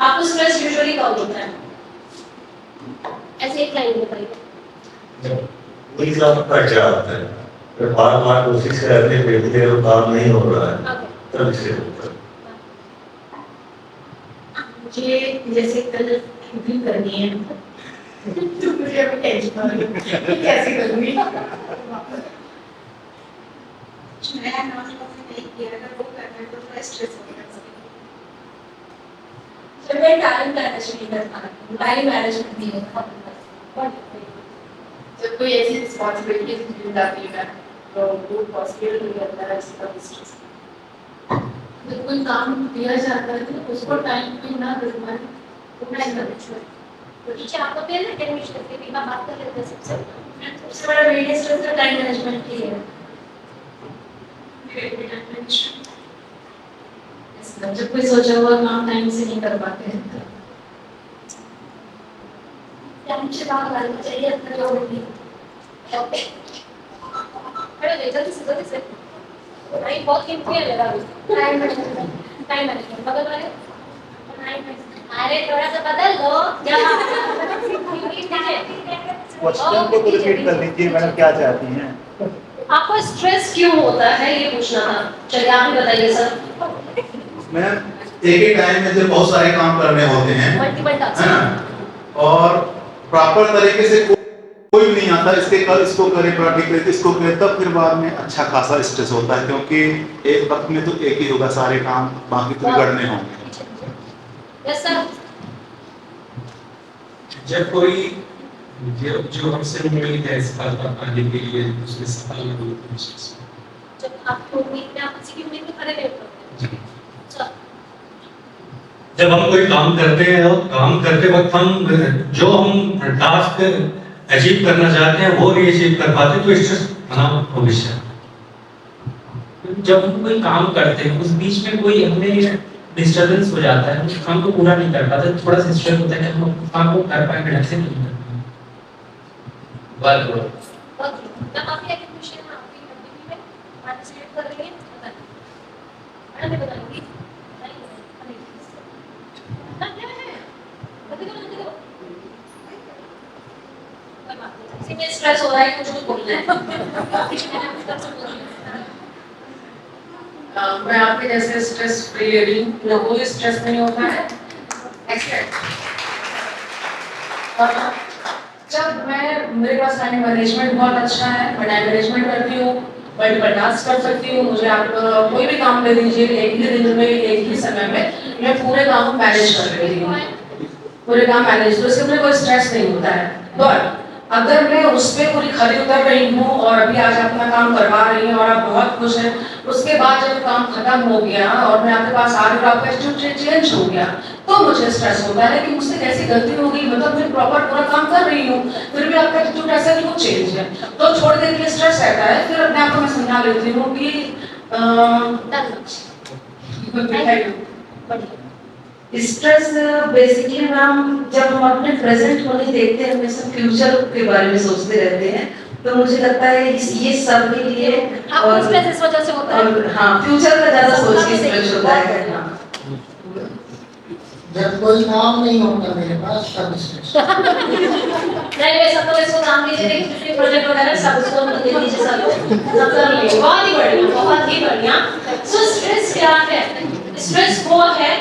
आपको स्ट्रेस यूजुअली कब होता है? ऐसे एक लाइन बताइए। कोई काम कट जाता है, फिर बार बार कोशिश करने पे भी वो काम नहीं हो रहा है, तब इससे होता है। मुझे जैसे कल भी करनी है तो मुझे अभी टेंशन हो रही है कैसे करूँगी। नया नॉन कॉफी नहीं किया, अगर वो करना है तो थोड़ा स्ट्रेस हो जाता मैं टाइम मैनेज नहीं कर पा रही, टाइम मैनेजमेंट नहीं होता। जब कोई ऐसी रिस्पॉन्सिबिलिटीज मिल जाती है तो वो पॉसिबल नहीं रहता है इसका स्ट्रेस। जब कोई काम दिया जाता है तो उसको टाइम पे ना दे पाए तो टाइम मैनेजमेंट। तो टीचर आपको पहले ना एडमिशन के लिए बात कर लेते हैं सबसे बड़ा वेरिएंस तो टाइम मैनेजमेंट की है। जब कोई सोचा हुआ काम टाइम से नहीं कर पाते हैं तो टाइम से बात करनी चाहिए अपने लोगों की। अरे देखो तो सीधा से नहीं बहुत कीमती है मेरा भी टाइम मैनेजमेंट बदल रहे अरे थोड़ा सा बदल दो क्या क्वेश्चन को तो रिपीट कर लीजिए मैडम, क्या चाहती हैं? आपको स्ट्रेस क्यों होता है ये पूछना था। चलिए आप ही बताइए सर। मैम एक ही टाइम में जब बहुत सारे काम करने होते हैं मल्टीपल है टास्क ना, और प्रॉपर तरीके से कोई भी नहीं आता, इसके कल इसको करे थोड़ा ठीक रहते इसको करे, तब फिर बाद में अच्छा खासा स्ट्रेस होता है, क्योंकि एक वक्त में तो एक ही होगा सारे काम, बाकी तो बिगड़ने होंगे। Yes sir. जब कोई जो हमसे उम्मीद है सफलता पाने के लिए उसमें सफल नहीं होती। जब आपको उम्मीद में आप किसी की उम्मीद में खड़े नहीं होते। सर जब हम कोई काम करते हैं और काम करते वक्त हम जो हम टास्क अचीव करना चाहते हैं वो नहीं अचीव कर पाते तो स्ट्रेस बना भविष्य। जब हम कोई काम करते हैं उस बीच में कोई हमें डिस्टरबेंस हो जाता है, उस काम को पूरा नहीं कर पाते, थोड़ा सा स्ट्रेस होता है कि हम उस काम को कर पाएंगे ढंग से नहीं कर पाएंगे। बात करो जब आपकी एजुकेशन में आपकी कंपनी में पार्टिसिपेट कर रही है बताइए। मैडम बताएंगी इसमें स्ट्रेस हो रहा है कुछ बोलना है। मैं आपके जैसे स्ट्रेस फ्री लेडी हूँ, लोगों को स्ट्रेस नहीं होता है। जब मेरे पास टाइम मैनेजमेंट बहुत अच्छा है, मैं टाइम मैनेजमेंट करती हूँ, मल्टीपल टास्क कर सकती हूँ। मुझे आप कोई भी काम दे दीजिए एक ही दिन में एक ही समय में मैं पूरे काम मैनेज कर लेती हूँ, पूरे काम मैनेज, तो इससे मुझे कोई स्ट्रेस नहीं होता है। बट अगर मैं उस पर पूरी खरी उतर रही हूँ और अभी आज अपना काम करवा रही हूँ और आप बहुत खुश हैं, उसके बाद जब काम खत्म हो गया और मैं आपके पास आ रही हूँ और आपका एटीट्यूड चेंज हो गया तो मुझे स्ट्रेस होता है कि मुझसे कैसी गलती हो गई, मतलब मैं प्रॉपर पूरा काम कर रही हूँ फिर भी आपका एटीट्यूड ऐसा क्यों चेंज है, तो थोड़ी देर के लिए स्ट्रेस रहता है। फिर अपने आप को मैं समझा लेती हूँ कि स्ट्रेस बेसिकली मैम जब हम अपने प्रेजेंट को नहीं देखते हैं, हमेशा फ्यूचर के बारे में सोचते रहते हैं, तो मुझे लगता है ये सब के लिए आपको स्ट्रेस इस वजह से होता है। और हाँ फ्यूचर का ज्यादा सोच के स्ट्रेस होता है। हाँ जब कोई काम नहीं होता मेरे पास तब स्ट्रेस। नहीं वैसा तो इसको काम कीजिए, देखिए प्रोजेक्ट वगैरह सब उसको दे दीजिए, सब कर लिए। बहुत ही बढ़िया, बहुत ही बढ़िया। सो स्ट्रेस क्या है? स्ट्रेस वो है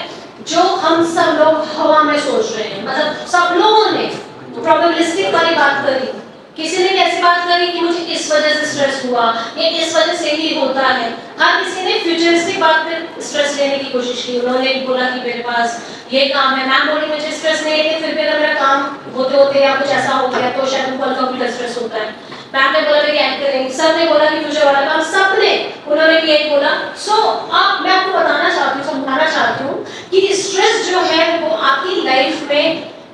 जो हम सब लोग हवा में सोच रहे हैं, मतलब सब लोगों ने प्रोबेबिलिस्टिक वाली बात करी। किसी ने कैसी बात करी कि मुझे इस वजह से स्ट्रेस हुआ, ये इस वजह से ही होता है। हर किसी ने फ्यूचरिस्टिक बात पे स्ट्रेस लेने की कोशिश की। उन्होंने बोला कि मेरे पास ये काम है, मैम बोली मुझे स्ट्रेस नहीं है, फिर भी अगर मेरा काम होते होते या कुछ ऐसा हो गया तो शायद उनको कंप्यूटर स्ट्रेस होता है। मैम ने बोला कि एक्ट करेंगे, सब ने बोला कि फ्यूचर वाला काम, सब ने उन्होंने भी यही बोला। सो अब मैं आपको बताना चाहती हूँ, समझाना चाहती हूँ कि स्ट्रेस जो है वो आपकी लाइफ में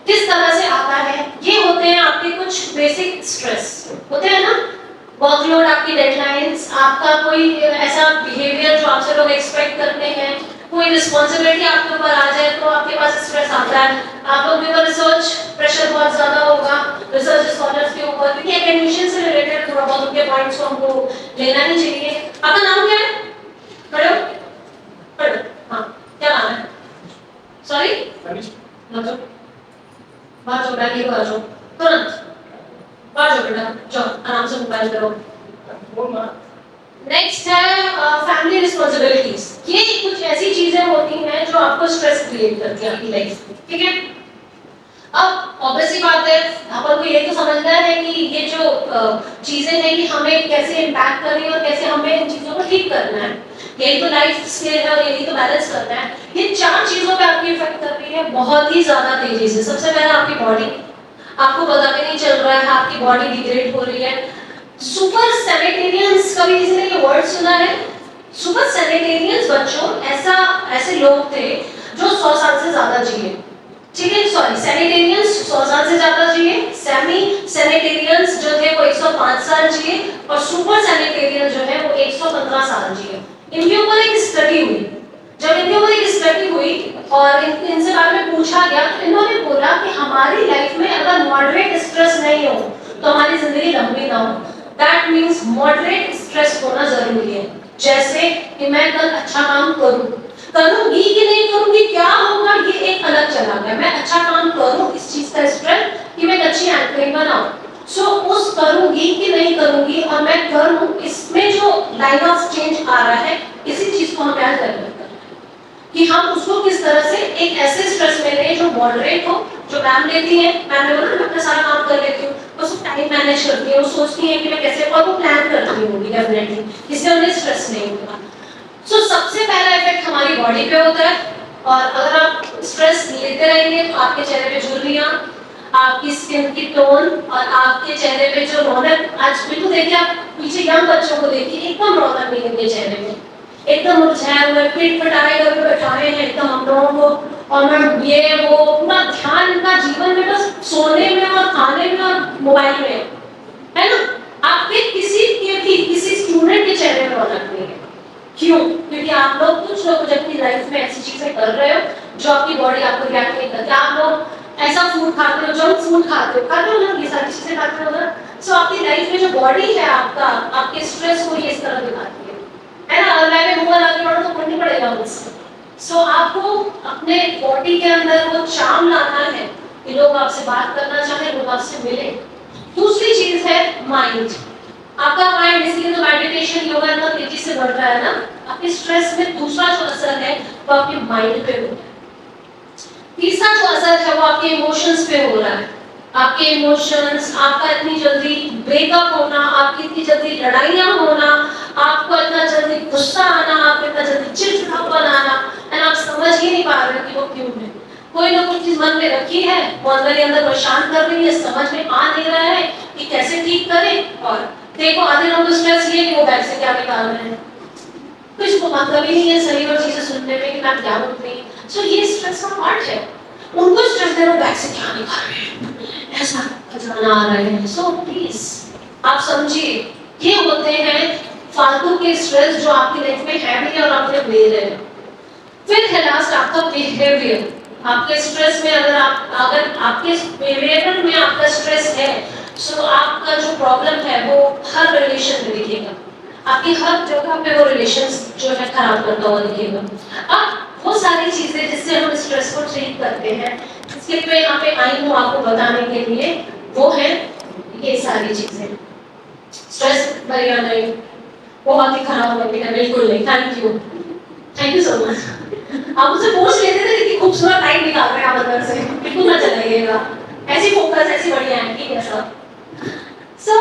किस तरह से आता है। ये होते हैं आपके कुछ बेसिक स्ट्रेस होते हैं ना, वर्कलोड, आपकी डेडलाइंस, आपका कोई ऐसा बिहेवियर जो आपसे लोग एक्सपेक्ट करते हैं, कोई रिस्पॉन्सिबिलिटी आपके ऊपर आ जाए तो आपके पास स्ट्रेस आता है। आप लोग के ऊपर रिसर्च प्रेशर बहुत ज्यादा होगा, रिसर्च स्कॉलर्स के ऊपर, क्योंकि एकेडमिशियन से रिलेटेड थोड़ा बहुत उनके पॉइंट्स को हमको लेना ही चाहिए। आपका नाम क्या है? पढ़ो पढ़ो। हाँ क्या नाम है? सॉरी बाहर जाओ, बैग लेकर आ जाओ तुरंत, बाहर जाओ बेटा, जाओ आराम से मोबाइल करो। नेक्स्ट है फैमिली रिस्पॉन्सिबिलिटीज। ये कुछ ऐसी चीजें होती हैं जो आपको स्ट्रेस क्रिएट करती हैं आपकी लाइफ में, ठीक है। अब ऑब्वियसली बात है, अपन को ये तो समझना है कि ये जो चीजें हैं कि हमें कैसे इम्पैक्ट कर रही है और कैसे हमें इन चीजों को ठीक करना है। यही तो लाइफ स्किल है और यही तो बैलेंस करना है। ये 4 चीजों पे आपकी इफेक्ट कर रही है बहुत ही ज्यादा तेजी से। सबसे पहले आपकी बॉडी, आपको पता भी नहीं चल रहा है आपकी बॉडी डिग्रेड हो रही है। सुपर सैनिटेरियंस, कभी किसी ने ये वर्ड सुना है? सुपर सैनिटेरियंस बच्चों ऐसे लोग थे जो 100 साल से ज्यादा जिए। ठीक है, सॉरी, सैनिटेरियंस 100 साल से ज्यादा जिए, सेमी सैनिटेरियंस जो थे वो 105 साल जिए और सुपर सैनिटेरियंस जो है वो 115 साल जिए। इनके ऊपर एक स्टडी हुई। जब इनके ऊपर एक स्टडी हुई और इनसे बारे में पूछा गया तो इन्होंने बोला कि हमारी लाइफ में अगर मॉडरेट स्ट्रेस नहीं हो तो हमारी जिंदगी लंबी ना हो। दैट मीन्स मॉडरेट स्ट्रेस होना जरूरी है। जैसे कि मैं कल अच्छा काम करूंगी कि नहीं करूंगी, क्या होगा ये एक अलग चला गया। मैं अच्छा काम करूं, इस चीज का स्ट्रेस कि मैं एक अच्छी एंकरिंग बनाऊं। सो उस करूंगी कि नहीं करूंगी और मैं करूं, इसमें जो लाइन ऑफ चेंज आ रहा है, इसी चीज को हम याद कर लेते हैं कि हम उसको किस तरह से एक ऐसे स्ट्रेस में लें जो मॉडरेट हो। जो मैम लेती है, मैम ने बोला मैं अपना सारा काम कर लेती हूँ, बस टाइम मैनेज करती है, वो सोचती है कि मैं कैसे, और वो प्लान करती होंगी डेफिनेटली, इससे उन्हें स्ट्रेस नहीं होगा। सो सबसे पहला इफेक्ट हमारी बॉडी पे होता है और अगर आप स्ट्रेस लेते रहेंगे तो आपके चेहरे पे झुर्रियां, आपकी स्किन की टोन और आपके चेहरे पे जो रौनक, आज बिल्कुल देखिए आप पीछे यंग बच्चों को देखिए, एकदम रौनक नहीं है चेहरे में, एकदम मुरझाए हुए, पीठ पटाए हुए बैठे हैं एकदम हम लोगों को। और मैं ये वो पूरा ध्यान इनका जीवन में बस सोने में और खाने में और मोबाइल में है ना। आपके किसी स्टूडेंट के चेहरे में रौनक नहीं है। क्यों? क्योंकि आप लोग, कुछ लोग अपनी लाइफ में ऐसी चीजें कर रहे हो जो आपकी बॉडी आपको रिएक्ट नहीं करती। आप लोग ऐसा फूड खाते हो, जंक फूड खाते हो ना, ये सारी चीजें खाते हो ना। सो आपकी लाइफ में जो बॉडी है आपका, आपके स्ट्रेस को ये इस तरह दिखाती है ना। लाइफ में मोबाइल आगे बढ़ो तो पढ़नी पड़ेगा मुझसे। सो आपको अपने बॉडी के अंदर वो चार्म लाना है कि लोग आपसे बात करना चाहे, लोग आपसे मिले। दूसरी चीज है माइंड। आपका माइंड, इसलिए तो मेडिटेशन योगा इतना तेजी से बढ़ रहा है ना। आपके स्ट्रेस में दूसरा जो असर है वो आपके माइंड पे होता है। तीसरा जो असर है वो आपके इमोशंस पे हो रहा है। आपके इमोशंस, आपका इतनी जल्दी ब्रेकअप होना, आपकी इतनी जल्दी लड़ाइयाँ होना, आपको इतना जल्दी गुस्सा आना, आपको इतना जल्दी चिड़चिड़ापन आना, एंड आप समझ ही नहीं पा रहे कि वो क्यों है। कोई ना कोई चीज मन में रखी है, वो अंदर ही अंदर परेशान कर रही है, समझ में आ नहीं रहा है कि कैसे ठीक करें। और देखो आधे लोग तो स्ट्रेस ये कि वो बैग से क्या निकाल रहे हैं, कुछ को मतलब ही नहीं है सही और चीजें सुनने में कि मैं क्या बोल रही हूँ। सो ये स्ट्रेस का पार्ट है। उनको स्ट्रेस दे रहा, बैग से क्या निकाल रहे हैं, ऐसा खजाना आ रहे हैं। सो प्लीज आप समझिए, ये होते हैं फालतू के स्ट्रेस जो आपकी लाइफ में है भी और आप ले रहे हैं। फिर है लास्ट आपका बिहेवियर। आपके स्ट्रेस में अगर आपके बिहेवियर में आपका स्ट्रेस है, सो आपका जो प्रॉब्लम है वो हर रिलेशन में दिखेगा। आपकी हर जगह पे वो रिलेशंस जो है खराब करता हुआ दिखेगा। अब वो सारी चीजें जिससे हम स्ट्रेस को ट्रीट करते हैं, इसके लिए यहाँ पे आई हूँ आपको बताने के लिए, वो है ये सारी चीजें। स्ट्रेस बढ़िया नहीं, बहुत ही खराब होती है, बिल्कुल नहीं। Thank you so much. आप मुझसे पूछ लेते थे कि खूबसूरत लाइट निकाल रहे हैं आप अंदर से, बिल्कुल ना चलाइएगा, ऐसी फोकस ऐसी बढ़िया है, ठीक है सर। सो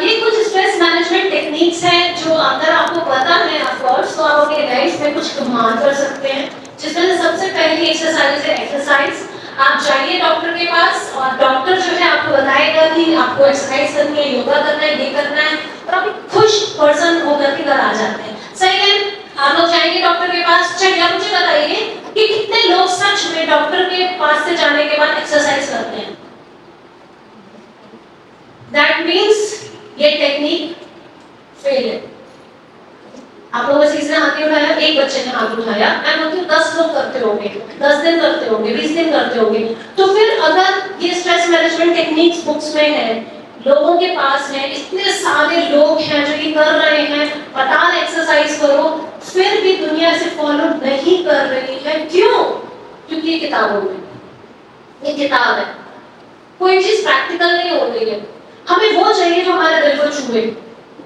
ये कुछ स्ट्रेस मैनेजमेंट टेक्निक्स हैं जो अगर आपको पता है ऑफ कोर्स तो आप अपनी लाइफ में कुछ कमाल कर सकते हैं। जिसमें से सबसे पहली एक्सरसाइज है एक्सरसाइज। आप जाइए डॉक्टर के पास और डॉक्टर जो है आपको बताएगा कि आपको एक्सरसाइज करनी है, योगा करना है, ये करना है, और आप एक खुश पर्सन होकर के घर आ जाते हैं। सही है, आप लोग जाएंगे डॉक्टर के पास। चलिए आप मुझे बताइए कि कितने लोग सच में डॉक्टर के पास से जाने के बाद एक्सरसाइज करते हैं। दैट मीन्स ये टेक्निक फेल है। आप लोगों ने किसी ने हाथ नहीं उठाया, एक बच्चे ने हाथ उठाया, मैं बोलती हूँ 10 लोग करते होंगे, 10 दिन करते होंगे, 20 दिन करते होंगे। तो फिर अगर ये स्ट्रेस मैनेजमेंट टेक्निक्स बुक्स में है, लोगों के पास है, इतने सारे लोग हैं जो ये कर रहे हैं, पटान एक्सरसाइज करो, फिर भी दुनिया से फॉलो नहीं कर रही है, क्यों? क्योंकि ये किताबों में, ये किताब है, कोई चीज प्रैक्टिकल नहीं हो रही है। हमें वो चाहिए जो हमारे दिल को छुए,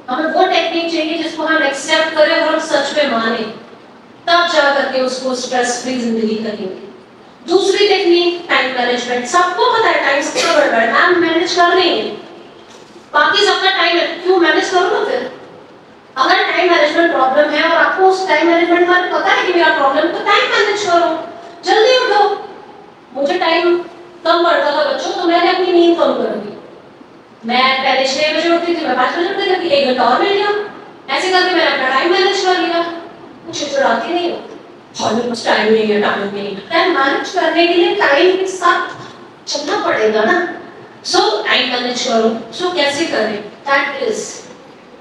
हमें वो टेक्निक चाहिए जिसको हम एक्सेप्ट करें और हम सच में माने, तब जा करके उसको स्ट्रेस फ्री जिंदगी करेंगे। दूसरी टेक्निक टाइम मैनेजमेंट। सबको पता है टाइम सबसे बड़ा है, मैम मैनेज कर रही है, बाकी सबका टाइम है, क्यों मैनेज करो ना। फिर अगर टाइम मैनेजमेंट प्रॉब्लम है और आपको उस टाइम मैनेजमेंट में पता है कि मेरा प्रॉब्लम, तो टाइम मैनेज करो, जल्दी उठो। मुझे टाइम कम पड़ता था बच्चों, तो मैंने अपनी नींद कम कर दी। मैं पहले 6 बजे उठती थी, मैं 5 बजे उठती थी, 1 घंटा और मिल गया। ऐसे करके मैंने अपना टाइम मैनेज कर लिया। मुझे चिढ़ाती नहीं हूँ, और मेरे पास टाइम नहीं है, टाइम नहीं है। टाइम मैनेज करने के लिए टाइम के साथ चलना पड़ेगा ना। सो टाइम मैनेज करो। सो कैसे करें? दैट इज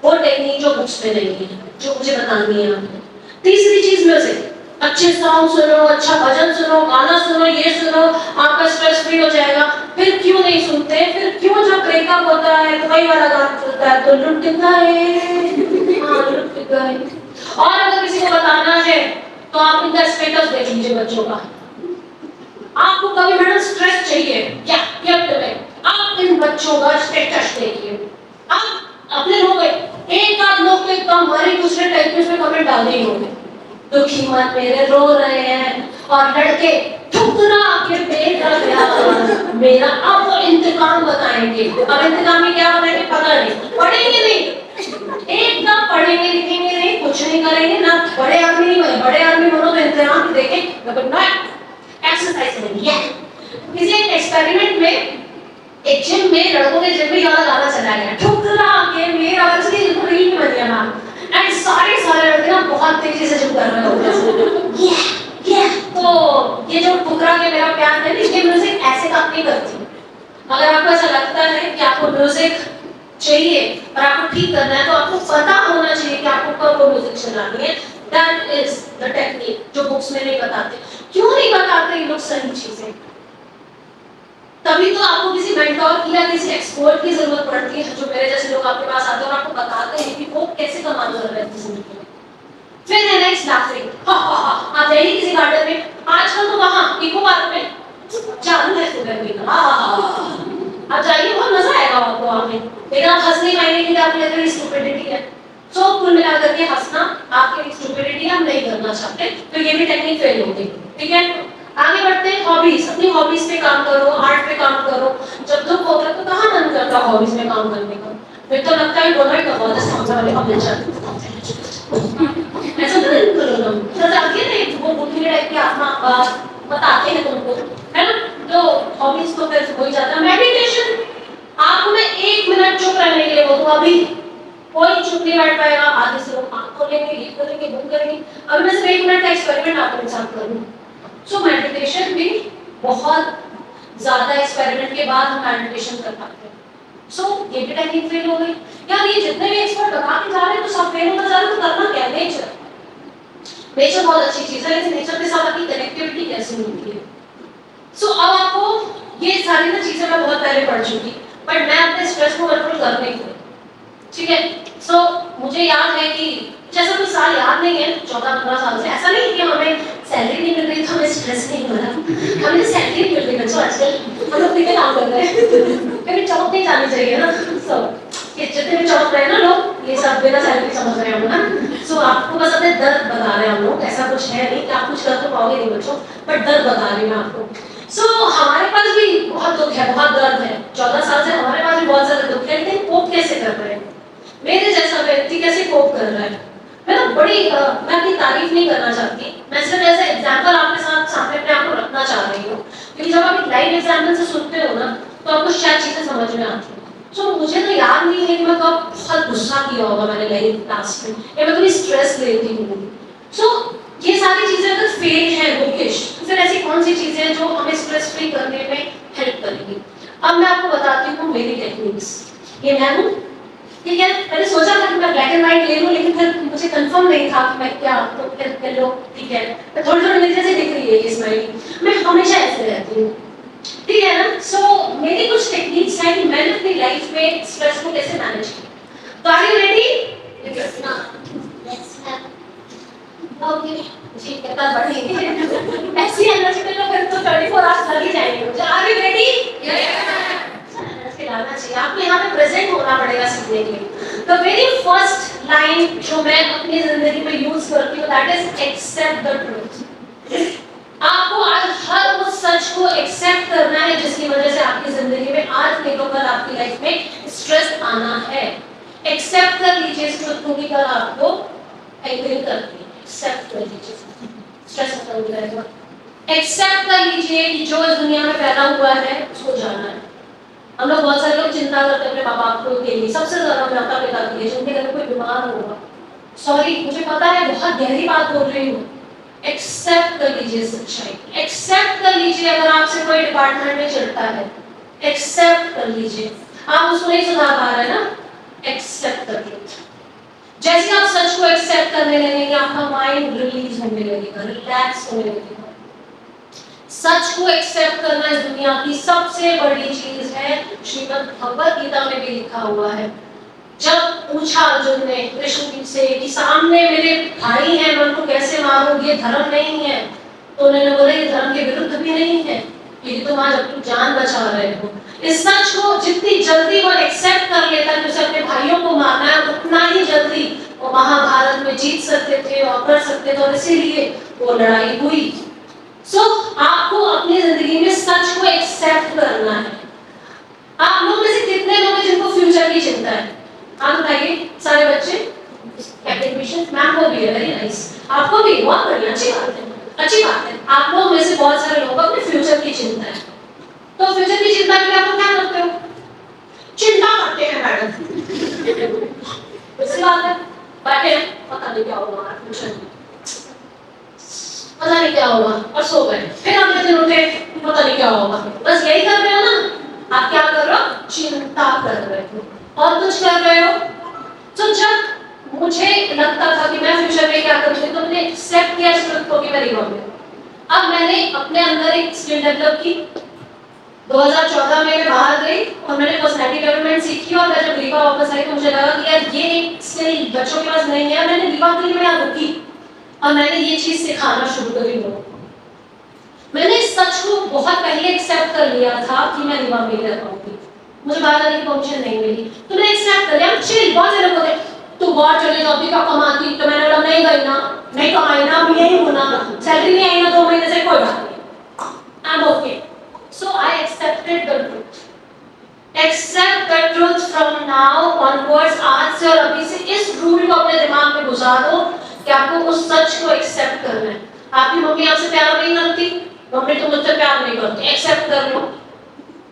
वो टेक्निक जो बुक्स में नहीं है, जो मुझे बतानी है आपको। तीसरी चीज म्यूजिक। अच्छे सॉन्ग सुनो, अच्छा भजन सुनो, गाना सुनो, ये सुनो, आपका स्ट्रेस फ्री हो जाएगा। फिर क्यों नहीं सुनते? फिर क्यों जब ब्रेकअप होता है तो वही वाला गाना चलता है, तो लुट गए, हाँ लुट गए। और अगर किसी को बताना है तो आप इनका स्टेटस देख लीजिए बच्चों का। आपको कभी मैडम स्ट्रेस चाहिए क्या? आप इन बच्चों का स्टेटस देखिए। आप अपने लोग एक आध लोग तो एकदम हमारे दूसरे टाइप में कमेंट डाल ही होंगे, दुखी मन मेरे रो रहे हैं, और लड़के ठुकरा के बेटा गया मेरा, अब वो इंतकाम बताएंगे। अब इंतकाम में क्या बताएंगे पता नहीं, पढ़ेंगे नहीं, एकदम पढ़ेंगे लिखेंगे नहीं, कुछ नहीं करेंगे ना। बड़े आदमी नहीं बने, बड़े आदमी बनो तो इंतजाम देखें, एक्सरसाइज करेंगे। किसी एक एक्सपेरिमेंट में एक जिम में लड़कों के जिम में वाला गाना चला गया, ठुकरा के मेरा, उसकी रील बन गया नाम, एंड सारे लड़के ना बहुत तेजी से जिम कर रहे होते हैं। तो ये जो ठुकरा के मेरा प्यार है, ये म्यूजिक ऐसे काम नहीं करती। अगर आपको ऐसा लगता है कि आपको म्यूजिक चाहिए और आपको ठीक करना है, तो आपको पता होना चाहिए कि आपको कब वो म्यूजिक चलानी है। दैट इज द टेक्निक जो बुक्स में नहीं बताते। क्यों नहीं बताते ये लोग सही चीजें? तभी तो आपको किसी मेंटोर की या किसी एक्सपर्ट की जरूरत पड़ती है, जो मेरे जैसे लोग आपके पास आते हैं और आपको बताते हैं कि वो कैसे कमाल कर रहे हैं जिंदगी में। फिर है नेक्स्ट लाफिंग, आप जाइए किसी गार्डन में, आजकल तो वहाँ इको पार्क में चालू है सुबह का, आप जाइए, बहुत मजा आएगा आपको वहाँ पे। लेकिन आप हंस नहीं पाएंगे क्योंकि आपको लगता है स्टूपिडिटी है। सो कुल मिलाकर के हंसना आपकी स्टूपिडिटी हम नहीं करना चाहते, तो ये भी टेक्निक फेल होगी। ठीक है, आगे बढ़ते हैं। हॉबीज, अपनी हॉबीज पे काम करो, आर्ट पे काम करो। जब दुख होता है तो कहाँ मन करता है हॉबीज में काम करने का? फिर तो लगता है दोनों ही करवा दे, सामने वाले का बेचा ऐसा तो नहीं करो ना। तो जाके ना वो बुद्धि टाइप की आत्मा बताते हैं तुमको, है ना? तो हॉबीज तो फिर हो ही जाता है। मेडिटेशन, आपको मैं 1 मिनट चुप रहने के लिए बोलूँ, अभी कोई चुप नहीं बैठ पाएगा। आधे से लोग आँख खोलेंगे, ये करेंगे, वो करेंगे। अभी मैं सिर्फ 1 मिनट का एक्सपेरिमेंट आपके साथ करूँ। सो मेडिटेशन भी बहुत ज्यादा एक्सपेरिमेंट के बाद हम मेडिटेशन कर पाते हैं। सो ये भी टेक्निक फेल हो गई। यार ये जितने भी एक्सपर्ट बता के जा रहे हैं तो सब फेल होता जा रहा है, तो करना क्या? नेचर बहुत अच्छी चीज है, लेकिन नेचर के साथ आपकी कनेक्टिविटी कैसे होती है? सो अब आपको ये सारी ना चीजें मैं बहुत पहले पढ़ चुकी, बट मैं अपने स्ट्रेस को कंट्रोल कर नहीं पाई। ठीक है, सो मुझे याद है कि जैसा कोई साल याद नहीं है, 14-15 साल से, ऐसा नहीं कि हमें सैलरी नहीं मिल रही तो हमें स्ट्रेस नहीं हो रहा। हमें तो सैलरी मिल रही बच्चों, आजकल हम लोग फ्री में काम कर रहे हैं, कभी चौक नहीं जानी चाहिए ना। सो ये जितने भी चौक रहे हैं ना लोग, ये सब बिना सैलरी समझ रहे हैं ना। सो आपको बस अपने दर्द बता रहे हैं हम लोग, ऐसा कुछ है नहीं कि आप कुछ कर तो पाओगे नहीं बच्चों, बट दर्द बता रही हूँ आपको। सो हमारे पास भी बहुत दुख है, बहुत दर्द है। 14 साल से हमारे पास भी बहुत ज्यादा दुख है, लेकिन कोप कैसे कर रहे हैं? मेरे जैसा व्यक्ति कैसे कोप कर रहा है? मैं ना मैं अपनी तारीफ नहीं करना चाहती, मैं सिर्फ ऐसा एग्जाम्पल आपके साथ सामने अपने आप को रखना चाह रही हूँ, क्योंकि जब आप एक लाइव एग्जाम्पल से सुनते हो ना, तो आपको शायद चीजें समझ में आती हैं। सो मुझे तो याद नहीं है कि मैं कब बहुत गुस्सा किया होगा मैंने लाइव क्लास में, या मैं कभी स्ट्रेस लेती हूँ। सो ये सारी चीजें अगर फेल है बुकिश, तो फिर ऐसी कौन सी चीजें हैं जो हमें स्ट्रेस फ्री करने में हेल्प करेंगी? अब मैं आपको बताती हूँ मेरी टेक्निक्स। ये मैं हूँ, ठीक है। मैंने सोचा था कि मैं ब्लैक एंड व्हाइट ले लूं, लेकिन फिर मुझे कंफर्म नहीं था कि मैं क्या, तो फिर लो, ठीक है। मैं थोड़ी मेरी जैसे दिख रही है ये स्माइली, मैं हमेशा ऐसे रहती हूँ, ठीक है ना। सो मेरी कुछ टेक्निक्स हैं कि मैंने अपनी लाइफ में स्ट्रेस को कैसे मैनेज किया। तो are you ready? Yes ma'am. Okay जी, कितना बढ़ेंगे ऐसी एनर्जी में, तो फिर तो 24 आवर्स लग ही जाएंगे मुझे। Are you ready? यस। लाना चाहिए, आपको यहाँ पे प्रेजेंट होना पड़ेगा सीखने के लिए। तो वेरी फर्स्ट लाइन जो मैं अपनी जिंदगी में यूज करती हूँ, that is accept the truth. आपको आज हर उस सच को एक्सेप्ट करना है जिसकी वजह से आपकी जिंदगी में आज नहीं तो कल आपकी लाइफ में स्ट्रेस आना है। एक्सेप्ट कर लीजिए इस ट्रूथ को कि कल आपको एग्री करती है। एक्सेप्ट कर लीजिए, स्ट्रेस खत्म हो जाएगा। एक्सेप्ट कर लीजिए कि जो इस दुनिया में पैदा हुआ है उसको जाना है। हम लोग बहुत सारे लोग चिंता करते हैं अपने माँ बाप के लिए, सबसे ज्यादा माता पिता के लिए, जिनके घर में कोई बीमार होगा। सॉरी, मुझे पता है बहुत गहरी बात बोल रही हूँ। एक्सेप्ट कर लीजिए सच्चाई, एक्सेप्ट कर लीजिए अगर आपसे कोई डिपार्टमेंट में चलता है, एक्सेप्ट कर लीजिए। आप उसको नहीं सुधार पा रहे ना, एक्सेप्ट कर लीजिए। जैसे आप सच को एक्सेप्ट करने लगेंगे, आपका माइंड रिलीज होने लगेगा, रिलैक्स होने लगेगा। सच को एक्सेप्ट करना इस दुनिया की सबसे बड़ी चीज है। श्रीमद् भगवत गीता में भी लिखा हुआ है। जब पूछा अर्जुन ने कृष्ण से कि सामने मेरे भाई हैं, मैं उनको कैसे मारूं, ये धर्म नहीं है, तो उन्होंने बोला ये धर्म के विरुद्ध भी नहीं है, ये तुम आज अपनी जान बचा रहे हो। इस सच को जितनी जल्दी वो एक्सेप्ट कर लेता है, उसे अपने भाइयों को मारना है, उतना ही जल्दी वो महाभारत में जीत सकते थे और कर सकते थे, और इसीलिए वो लड़ाई हुई। आपको अपनी जिंदगी में सच को एक्सेप्ट करना है। आप लोग में से कितने लोग हैं जिनको फ्यूचर की चिंता है? आप बताइए सारे बच्चे। मैम को भी है, वेरी नाइस। आपको भी, बहुत बढ़िया, अच्छी बात है, अच्छी बात है। आप लोग में से बहुत सारे लोग अपने फ्यूचर की चिंता है। तो फ्यूचर की चिंता के लिए आप लोग क्या करते हो? चिंता करते हैं मैडम। इसी बात है, बैठे पता नहीं क्या होगा फ्यूचर में, पता नहीं क्या होगा, और सो गए। फिर अगले दिन उठे, पता नहीं क्या होगा। बस यही कर रहे हो ना आप? क्या कर रहे हो? चिंता कर रहे हो, और कुछ कर रहे हो। तो जब मुझे लगता था कि मैं फ्यूचर में क्या करूंगी, तो मैंने एक्सेप्ट किया इस ट्रुथ को कि मैं रीवा में। अब मैंने अपने अंदर एक स्किल डेवलप की। 2014 में मैं बाहर गई और मैंने पर्सनैलिटी डेवलपमेंट सीखी, और मैं जब रीवा वापस आई तो मुझे लगा कि यार ये एक स्किल बच्चों के पास नहीं है। मैंने रीवा के लिए मैं यहाँ रुकी और मैंने ये चीज सिखाना शुरू करी लोगों को। मैंने इस सच को बहुत पहले एक्सेप्ट कर लिया था कि मैं रीवा में रह पाऊंगी, मुझे बाहर जाने की परमिशन नहीं मिली, तो मैंने एक्सेप्ट कर लिया। चिल, बहुत सारे लोग बोले तू बाहर चले जाती क्या कमाती, तो मैंने बोला नहीं गई ना, नहीं कमाई ना, अब यही होना, सैलरी नहीं आई ना 2 महीने से, कोई बात नहीं, I am okay. So I accepted the truth. Accept the truth from now onwards. आज से और अभी से इस रूल को अपने दिमाग में घुसा दो कि आपको उस सच को एक्सेप्ट करना है। आपकी मम्मी आपसे प्यार नहीं करती, मम्मी तो मुझसे प्यार नहीं करती, एक्सेप्ट कर लो,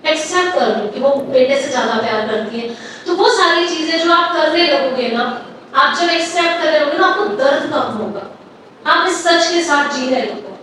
एक्सेप्ट कर लो कि वो बेटे से ज्यादा प्यार करती है। तो वो सारी चीजें जो आप करने लगोगे ना, आप जब एक्सेप्ट करने लगोगे ना, आपको दर्द कम होगा, आप इस सच के साथ जी रहे हो।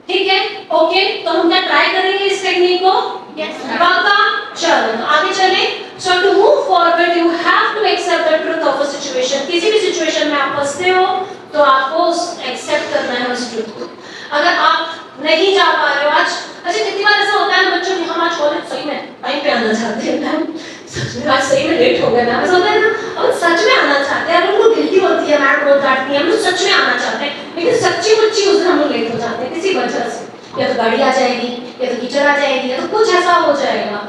ठीक है, ओके, तो हम क्या ट्राई करेंगे इस टेक्निक को? पक्का? चलो तो आगे चले। So to move forward you have to accept the truth of a situation. किसी भी सिचुएशन में आप फंसते हो तो आपको एक्सेप्ट करना है उस ट्रूथ को। अगर आप नहीं जा पा रहे हो आज, अच्छा कितनी बार ऐसा होता है ना बच्चों कि हम आज कॉलेज सही में टाइम पे आना चाहते हैं, मैम सच में आज सही में लेट हो गया, मैम ऐसा होता है ना, और सच में आना चाहते हैं, हम लोग गिल्टी होती है, मैम रोज डांटती है, हम लोग सच में आना चाहते हैं, लेकिन सच्ची मुच्ची उस दिन हम लोग लेट हो जाते हैं किसी वजह से, या तो गाड़ी आ जाएगी, या तो कीचड़ आ जाएगी, या तो कुछ ऐसा हो जाएगा,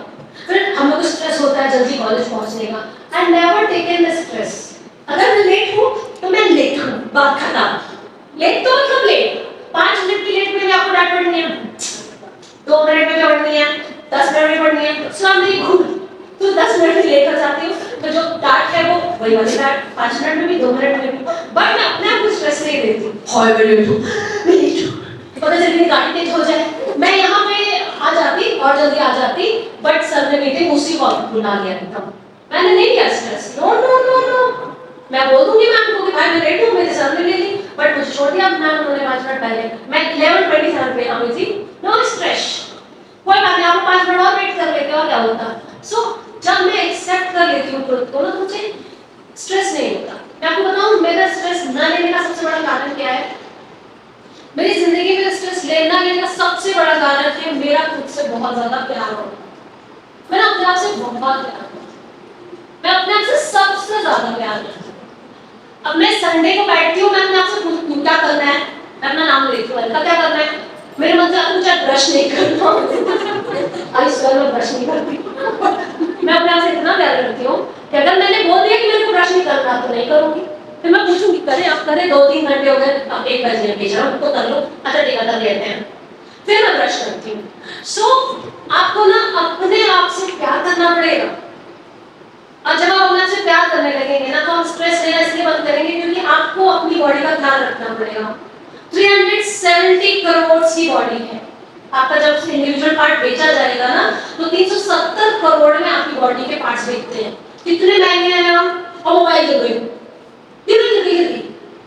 फिर हम लोग को स्ट्रेस होता है जल्दी कॉलेज पहुंचने का। I never taken the stress. अगर मैं लेट हूँ तो मैं लेट हूँ, बात खत्म। लेट तो मतलब लेट, 5 मिनट की लेट में भी आपको डांट पड़नी है, 2 मिनट में पढ़नी है, 10 मिनट में पढ़नी है, इस्लाम नहीं भूल, तो 10 मिनट में लेट कर जाती हूँ, तो जो डांट है वो वही वाली डांट, 5 मिनट में भी, 2 मिनट में भी, बट मैं अपने आप को स्ट्रेस नहीं देती। हाय मैं लेट हूँ, मैं लेट हूँ, पता चले मेरी गाड़ी तेज हो जाए, मैं यहाँ पे आ जाती और जल्दी आ जाती, बट सर ने मीटिंग उसी वक्त बुला लिया था, मैंने नहीं किया stress. No no no no, मैं बोल दूंगी मैम को कि भाई मैं लेट हूँ, मेरे सर ने ले ली, बट मुझे छोड़ दिया मैम उन्होंने 5 मिनट पहले, मैं 11:27 पे आई थी, नो स्ट्रेस, कोई बात नहीं, आप 5 मिनट और वेट कर लेते और क्या होता। सो जब मैं एक्सेप्ट कर लेती हूँ खुद को ना, तो मुझे स्ट्रेस नहीं होता। मैं आपको बताऊँ मेरा स्ट्रेस न लेने का सबसे बड़ा कारण क्या है? मेरी जिंदगी में स्ट्रेस लेना का सबसे बड़ा कारण है मेरा खुद से बहुत ज्यादा प्यार होना। मैं अपने आप से बहुत प्यार करती हूँ, मैं अपने आप से सबसे ज्यादा प्यार करती हूँ। अब मैं संडे को बैठती हूँ, मैं अपने आप से पूछती हूँ क्या करना है, मैं अपना नाम लेती हूँ, क्या करना है, मेरे मन से मुझे ब्रश नहीं करना, आई स्वेर मैं ब्रश नहीं करती। मैं अपने आप से इतना प्यार करती हूँ कि अगर मैंने बोल दिया कि मेरे को ब्रश नहीं करना तो नहीं करूँगी, फिर मैं पूछूंगी करें आप करें, 2-3 घंटे हो गए, अब 1 बजे भेज रहा हूँ, तो कर लो, अच्छा ठीक है कर लेते हैं, फिर मैं ब्रश करती हूँ। सो आपको ना अपने आप से प्यार करना पड़ेगा, और जब आप अपने आप से प्यार करने लगेंगे ना, तो आप स्ट्रेस लेना इसलिए बंद करेंगे क्योंकि आपको अपनी बॉडी का ध्यान रखना पड़ेगा। 370 करोड़ की बॉडी है। आपका जब इंडिविजुअल पार्ट बेचा जाएगा ना, तो 370 करोड़ में आपकी बॉडी के पार्ट्स बिकते हैं। कितने महंगे हैं हम? और मोबाइल गिर गई,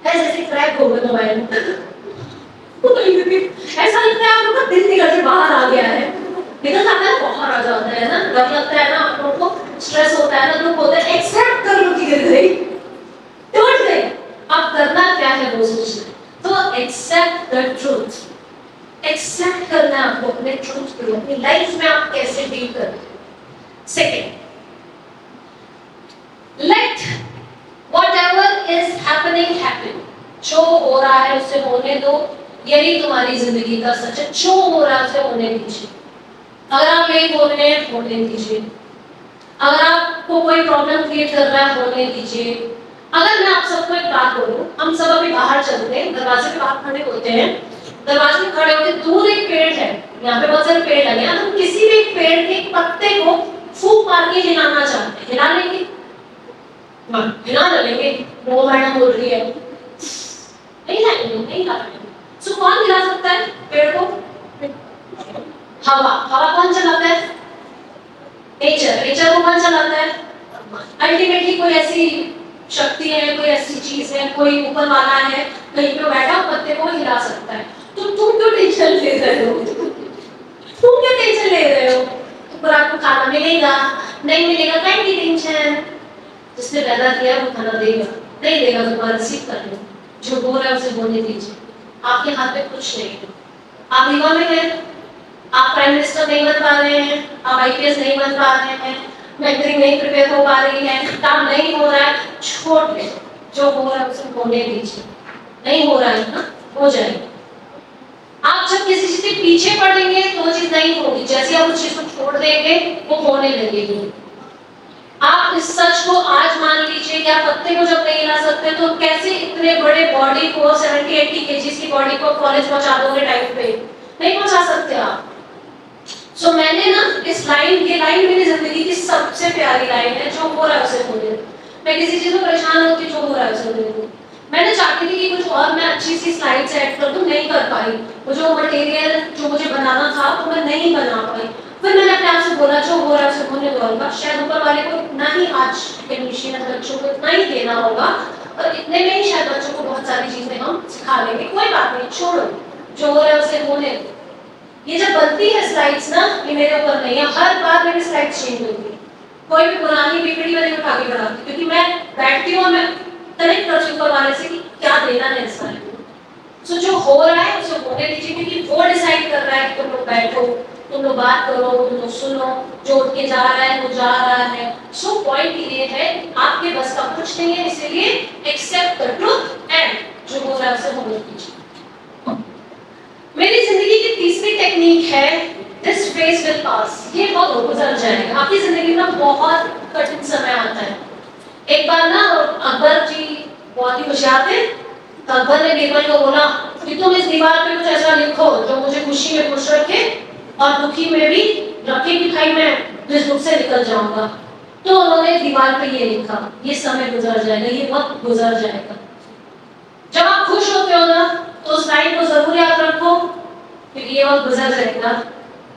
ऐसे क्रैक हो गए मोबाइल में। ऐसा लगता है आप लोग का दिल निकल के बाहर आ गया है, निकल जाता है, बाहर आ जाता है ना, डर लगता है ना, आप लोगों को स्ट्रेस होता है ना, दुख होता है, एक्सेप्ट कर लो कि गिर गई, टूट गई। अब करना क्या है वो सोचना, तो एक्सेप्ट द ट्रूथ, एक्सेप्ट करना है आपको अपने ट्रूथ को, अपनी लाइफ में आप कैसे डील करते हैं। Second, let whatever is happening happen, जो हो रहा है उसे होने दो, यही तुम्हारी जिंदगी का सच है। जो हो रहा है उसे होने दीजिए। अगर आप लेट हो रहे हैं, होने दीजिए। अगर आपको कोई प्रॉब्लम क्रिएट कर रहा है, होने दीजिए। अगर मैं आप सबको एक बात बोलूं, हम सब अभी बाहर चलते हैं, दरवाजे पे बाहर खड़े होते हैं, दरवाजे में खड़े होते दूर एक पेड़ है, यहाँ पे बहुत सारे पेड़ लगे हैं, हम किसी भी एक पेड़ के पत्ते को फूंक मार के हिलाना चाहते हैं, हिला लेंगे? हिला लेंगे? वो मैडम बोल रही है नहीं लाएंगे, नहीं लाएंगे। सो कौन हिला सकता है पेड़ को? हवा। हवा कौन चलाता है? नेचर। नेचर को कौन चलाता है? अल्टीमेटली कोई ऐसी शक्ति है, कोई ऐसी चीज है, कोई ऊपर वाला है, कहीं पे बैठा पत्ते को हिला सकता है। तो तुम क्यों टेंशन ले रहे हो? तुम क्यों टेंशन ले रहे हो? ऊपर आपको खाना मिलेगा, नहीं मिलेगा, क्या की टेंशन? जिसने पैदा किया वो खाना देगा, नहीं देगा तो रिसीव कर लो। जो हो रहा है उसे होने दीजिए। आपके हाथ में कुछ नहीं है। आप युवा में हैं, आप प्राइम मिनिस्टर नहीं बन पा रहे हैं, आप आईपीएस नहीं बन पा रहे हैं, मेंटरिंग नहीं प्रिपेयर हो पा रही है, काम नहीं हो रहा है, छोड़ दे। जो हो रहा है उसे होने दीजिए। नहीं हो रहा है ना, हो जाएगा। आप जब किसी चीज के पीछे पड़ेंगे तो वो चीज नहीं होगी, जैसे आप उस चीज को छोड़ देंगे वो होने लगेगी। आप इस सच को आज मान लीजिए कि आप पत्ते को जब नहीं हिला सकते तो कैसे इतने बड़े बॉडी को 70-80 केजीज की बॉडी को कॉलेज पहुंचा दोगे टाइम पे? नहीं पहुंचा सकते आप। सो मैंने ना इस लाइन, ये लाइन मेरी जिंदगी की सबसे प्यारी लाइन है, जो हो रहा है उसे होने दो। मैं किसी चीज में परेशान होती, जो हो रहा है उसे होने दो। मैंने चाहती थी कि कुछ और मैं अच्छी सी स्लाइड सेट कर दूं, नहीं कर पाई। वो जो मटेरियल जो मुझे बनाना था वो मैं नहीं बना पाई। फिर मैंने अपने आप से बोला जो हो रहा है उसे होने दो होगा। शायद ऊपर वाले को इतना ही आज के मिशन बच्चों को इतना ही देना होगा, और इतने में ही शायद बच्चों को बहुत सारी चीजें हम सिखा लेंगे। कोई बात नहीं, छोड़ो, जो हो रहा है उसे होने दो। ये जब बनती है स्लाइड्स ना, ये मेरे ऊपर नहीं है, हर बार मेरी स्लाइड्स चेंज होती है। कोई भी पुरानी पीपीटी मैंने उठा के बनाती, क्योंकि मैं बैठती हूँ, मैं कनेक्ट करती हूँ ऊपर वाले से कि क्या देना है इस बारे में। सो जो हो रहा है उसे होने दीजिए, क्योंकि वो डिसाइड कर रहा है कि तुम लोग बैठो, तुम लोग बात करो, तुम लोग सुनो, जो उठ के जा रहा है वो जा रहा है। सो पॉइंट ये है, आपके बस का कुछ नहीं है, इसीलिए एक्सेप्ट द ट्रूथ एंड जो हो रहा है उसे होने दीजिए। मेरी जिंदगी की तीसरी टेक्निक है दिस फेज विल पास। ये बहुत गुजर जाएगा। आपकी जिंदगी में बहुत कठिन समय आता है। एक बार ना अकबर जी बहुत ही होशियार थे, तो अकबर ने बीरबल को बोला कि तुम इस दीवार पे कुछ ऐसा लिखो जो मुझे खुशी में खुश रखे और दुखी में भी रखे कि भाई मैं इस दुख से निकल जाऊंगा। तो उन्होंने दीवार पे ये लिखा, ये समय गुजर जाएगा, ये वक्त गुजर जाएगा। जब आप खुश होते हो ना तो उस लाइन को जरूर याद रखो, क्योंकि ये वक्त गुजर जाएगा।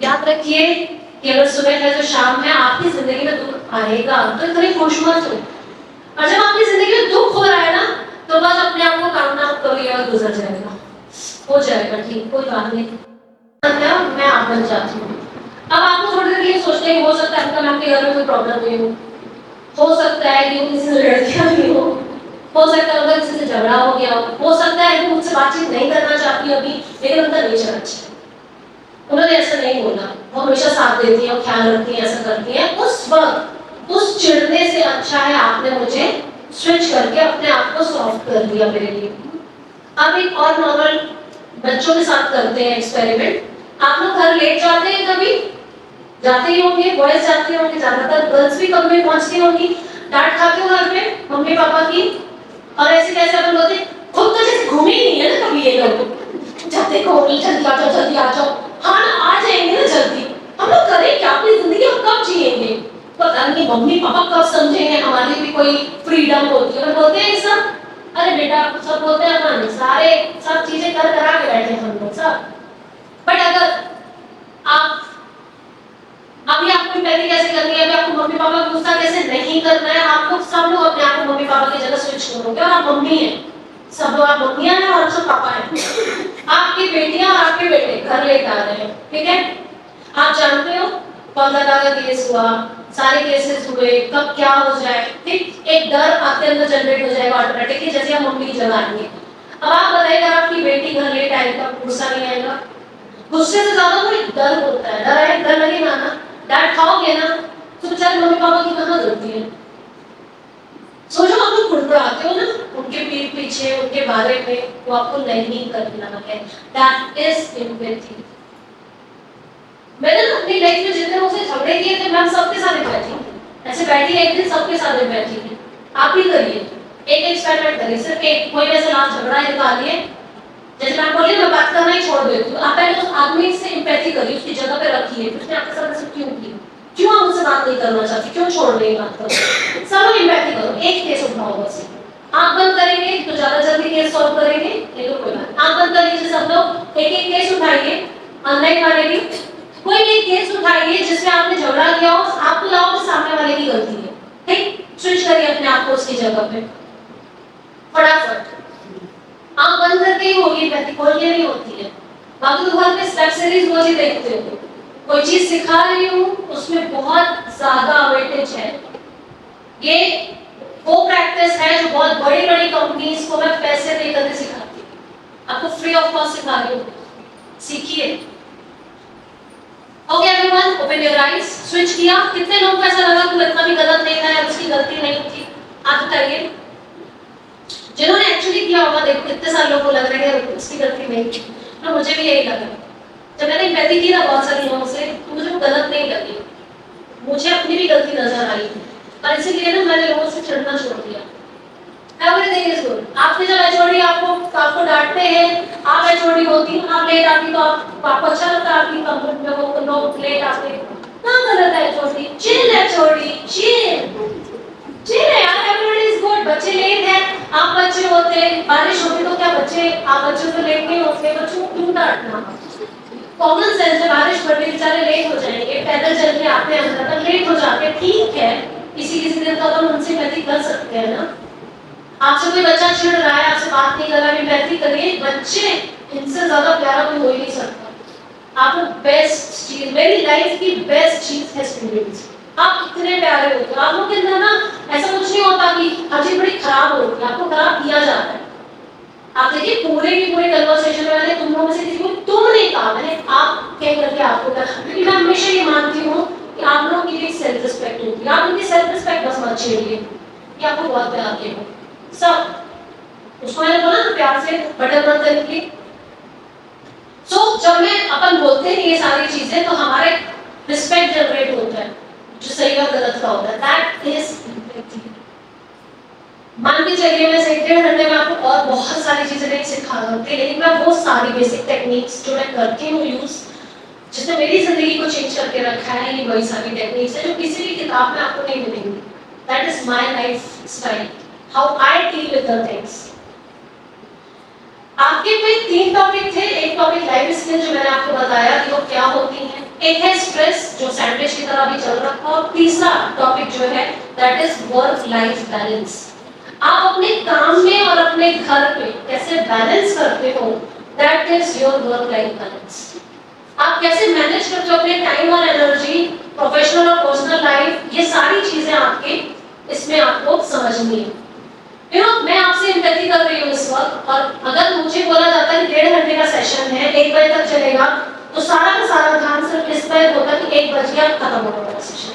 याद रखिए कि अगर सुबह है तो शाम है, आपकी जिंदगी में दुख आएगा, तो इतनी खुश मत हो। और जब आपकी जिंदगी में दुख हो रहा है ना, तो बस अपने आप को कामना करो, ये वक्त गुजर जाएगा, हो जाएगा, ठीक, कोई बात नहीं, मैं आप बन जाती हूँ। अब आपको थोड़ी देर ये सोचने की हो सकता है मैं आपके घर में कोई प्रॉब्लम नहीं हो सकता है कि वो किसी से लड़कियां नहीं हो सकता है उनका किसी से झगड़ा हो गया हो सकता है कि मुझसे बातचीत नहीं करना चाहती अभी, लेकिन उनका नेचर अच्छा है। उन्होंने ऐसा नहीं बोला, वो हमेशा साथ देती है, ख्याल रखती है, ऐसा करती है। उस वक्त उस चिढ़ने से अच्छा है आपने मुझे स्विच करके अपने आप को सॉफ्ट कर दिया मेरे लिए। अब एक और नॉर्मल बच्चों के साथ करते हैं एक्सपेरिमेंट। आप लोग घर लेट जाते हैं, कभी जाते ही होंगे, बॉयज जाते होंगे, ज्यादातर गर्ल्स भी कभी पहुंचती होंगी। डांट खाते हो घर पे मम्मी पापा की, और ऐसे कैसे अपन बोलते खुद तो जैसे घूमे ही नहीं है ना कभी ये लोग, जाते को जल्दी आ जाओ। हाँ ना, आ जाएंगे ना जल्दी। हम लोग करें क्या अपनी जिंदगी, हम कब जिएंगे पता नहीं, मम्मी पापा कब समझेंगे हमारी भी कोई फ्रीडम होती है। बोलते हैं सब अरे बेटा सब बोलते हैं अमन, सारे सब चीजें कर करा के बैठे हैं हम लोग सब। बट अगर आप अभी आपको एम्पैथी कैसे करनी है, अभी आपको मम्मी पापा को गुस्सा कैसे नहीं करना है, आप लोग सब लोग अपने आप को मम्मी पापा की जगह स्विच करोगे और आप मम्मी हैं, सब लोग आप मम्मियां हैं और सब पापा हैं। आपकी बेटियां और आपके बेटे घर लेकर आ रहे हैं, ठीक है? आप जानते हो कोलकाता का केस हुआ, सारे केसेस हुए, कब क्या हो जाए, ठीक? एक डर आपके अंदर जनरेट हो जाएगा ऑटोमेटिकली, जैसे आप मम्मी की जगह आएंगे। अब आप बताइए अगर आपकी बेटी घर लेट आएगा, गुस्सा नहीं आएगा? गुस्से से ज्यादा कोई डर होता है, डर है, डर लगेगा ना, डांट खाओगे ना, तो बेचारे मम्मी पापा की कहाँ गलती है? सोचो आप लोग कुड़कुड़ाते हो ना उनके पीठ पीछे, उनके बारे में, वो आपको नहीं करना है। That is empathy. मैंने ना अपनी लाइफ में जितने मुझसे झगड़े किए थे, मैं सबके साथ बैठी थी, ऐसे बैठी एक दिन सबके साथ बैठी थी। आप भी करिए, एक एक्सपेरिमेंट करिए, सिर्फ एक कोई ऐसा लास्ट झगड़ा निकालिए, जैसे मैं बोली मैं बात करना ही छोड़ देती हूँ, आप पहले उस आदमी से एम्पैथी करिए, उसकी जगह पे रखिए, उसने आपके साथ ऐसा क्यों किया, क्यों आप मुझसे बात नहीं करना चाहती, क्यों छोड़ रही बात करो, सब लोग एम्पैथी करो, एक केस उठाओ बस। आप बंद करेंगे तो ज्यादा जल्दी केस सॉल्व करेंगे, नहीं तो कोई बात। आप बंद कर लीजिए, सब लोग एक एक केस उठाइए, ऑनलाइन वाले भी कोई एक केस उठाइए जिसमें आपने झगड़ा किया हो, आपको लगाओ कि सामने वाले की गलती है, ठीक? स्विच करिए अपने आप को उसकी जगह पे फटाफट। आप बंद करके ही होगी एम्पैथी, खोलने नहीं होती है। बाकी तो घर पे वेब सीरीज रोज ही देखते हो, कोई चीज सिखा रही हूँ उसमें बहुत ज्यादा वेटेज है। ये वो प्रैक्टिस है जो बहुत बड़ी बड़ी कंपनीज को मैं पैसे देकर के सिखाती हूँ, आपको फ्री ऑफ कॉस्ट सिखा रही हूँ, सीखिए। Okay everyone, open your eyes. Switch किया? कितने लोग को ऐसा लगा कि इतना भी गलत नहीं था या उसकी गलती नहीं थी? आप बताइए। जिन्होंने एक्चुअली किया होगा, देखो कितने सारे लोगों को लग रहा है उसकी गलती नहीं थी, तो मुझे भी यही लगा। जब मैंने एम्पैथी की ना बहुत सारे लोगों से, तो मुझे वो गलत नहीं लगी, मुझे अपनी भी गलती नजर आई, और इसीलिए ना मैंने लोगों से चिढ़ना छोड़ दिया। Everything is good. आपने जब एचओडी आपको डांटते हैं, आप एचओडी होती, आप लेट आती, तो आपको अच्छा लगता है आपकी कंपनी में वो लोग लेट आते? ना, गलत है एचओडी, चिल एचओडी, चिल है यार, एवरीबॉडी इज गुड। बच्चे लेट हैं, आप बच्चे होते, बारिश होती तो क्या बच्चे, आप बच्चों से लेट नहीं होते, बच्चों को क्यों डांटना? कॉमन सेंस है, बारिश पड़ रही बेचारे लेट हो जाएंगे, पैदल चल के आते हैं अंदर तक लेट हो जाते हैं, ठीक है, किसी किसी दिन तो हम उनसे एम्पैथी कर सकते हैं ना। आपसे कोई बच्चा चिढ़ रहा है, आपसे बात नहीं कर रहा है, एम्पैथी करिए। बच्चे इनसे ज्यादा प्यारा कोई हो ही नहीं सकता। आप बेस्ट चीज, मेरी लाइफ की बेस्ट चीज है स्टूडेंट्स। आप इतने प्यारे होते हो, आप लोग के अंदर ना ऐसा कुछ नहीं होता कि हर चीज बड़ी खराब होती है, आपको खराब किया जाता है। आप देखिए पूरे की पूरे कन्वर्सेशन में मैंने तुम लोगों में से किसी को तुम नहीं कहा, मैंने आप कह करके आपको कहा, क्योंकि मैं हमेशा ये मानती हूँ कि आप लोगों की भी सेल्फ रिस्पेक्ट होती है। आप उनकी सेल्फ रिस्पेक्ट बस मत छेड़िए, ये आपको बहुत प्यार के हो सब। उसको मैंने बोला ना प्यार से बटन बंद करने के लिए। सो जब मैं अपन बोलते हैं ये सारी चीजें, तो हमारे रिस्पेक्ट जनरेट होता है, जो सही और गलत का होता है। That is empathy. मान के चलिए मैं से 1.5 घंटे में आपको और बहुत सारी चीजें नहीं सिखा सकती, लेकिन मैं वो सारी बेसिक टेक्निक्स जो मैं करती हूँ यूज, जिसने मेरी जिंदगी को चेंज करके रखा है, ये वही सारी टेक्निक्स है जो किसी भी किताब में आपको नहीं मिलेंगी। That is my life style, how I deal with the things. आपके पे 3 टॉपिक थे। एक टॉपिक लाइफ स्किल जो मैंने आपको बताया कि वो क्या होती है, एक है स्ट्रेस जो सैंडविच की तरह भी चल रहा था, और तीसरा टॉपिक जो है that is work life balance. आप अपने काम में और अपने घर पे कैसे बैलेंस करते हो, that is your work life balance. आप कैसे मैनेज करते हो अपने टाइम और एनर्जी, प्रोफेशनल और पर्सनल लाइफ, ये सारी चीजें आपके इसमें आपको समझनी है। मैं आपसे एम्पैथी कर रही हूँ इस वक्त, और अगर मुझे बोला जाता है कि 1.5 घंटे का सेशन है, 1 बजे तक चलेगा, तो सारा का सारा ध्यान सिर्फ इस पर होगा कि 1 बज गया खत्म हो गया सेशन।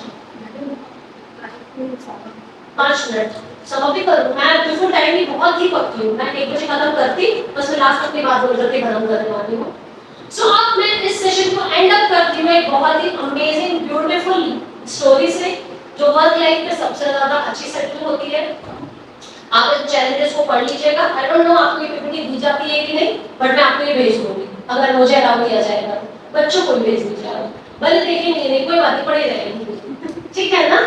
5 मिनट सब भी करूँ मैं, बिल्कुल टाइम ही बहुत ही पक्की हूँ, मैं 1 बजे खत्म करती, बस मैं लास्ट अपनी बात बोल करके खत्म करने वाली हूँ। सो अब मैं इस सेशन को एंड अप करती हूँ एक बहुत ही अमेजिंग ब्यूटीफुल स्टोरी से, जो वर्क लाइफ में सबसे ज्यादा अच्छी सेटल होती है। आप इन चैलेंजेस को पढ़ लीजिएगा। आई डोंट नो आपको ये पीपीटी दी जाती है कि नहीं, बट मैं आपको ये भेज दूंगी अगर मुझे अलाउ किया जाएगा। बच्चों को भी भेज दीजिएगा, भले देखेंगे नहीं, कोई बात नहीं, पढ़े रहेंगे, ठीक है ना?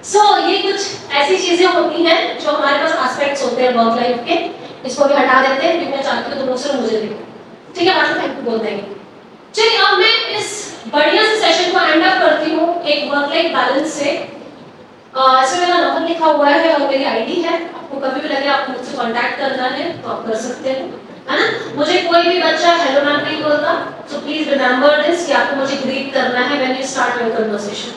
सो ये कुछ ऐसी चीजें होती हैं जो हमारे पास एस्पेक्ट्स होते हैं वर्क लाइफ के, इसको भी हटा देते हैं क्योंकि मैं चाहती हूँ तुम लोग सिर्फ मुझे देखो, ठीक है? बाद में थैंक यू बोल देंगे। चलिए अब मैं इस बढ़िया से सेशन को एंड अप करती हूँ एक वर्क लाइफ बैलेंस से। इसमें मेरा नंबर लिखा हुआ है और मेरी आईडी है, आपको कभी भी लगे आपको मुझसे कांटेक्ट करना है तो आप कर सकते हैं, है ना? मुझे कोई भी बच्चा हेलो मैम नहीं बोलता, सो प्लीज रिमेंबर दिस कि आपको मुझे ग्रीट करना है when you start your conversation.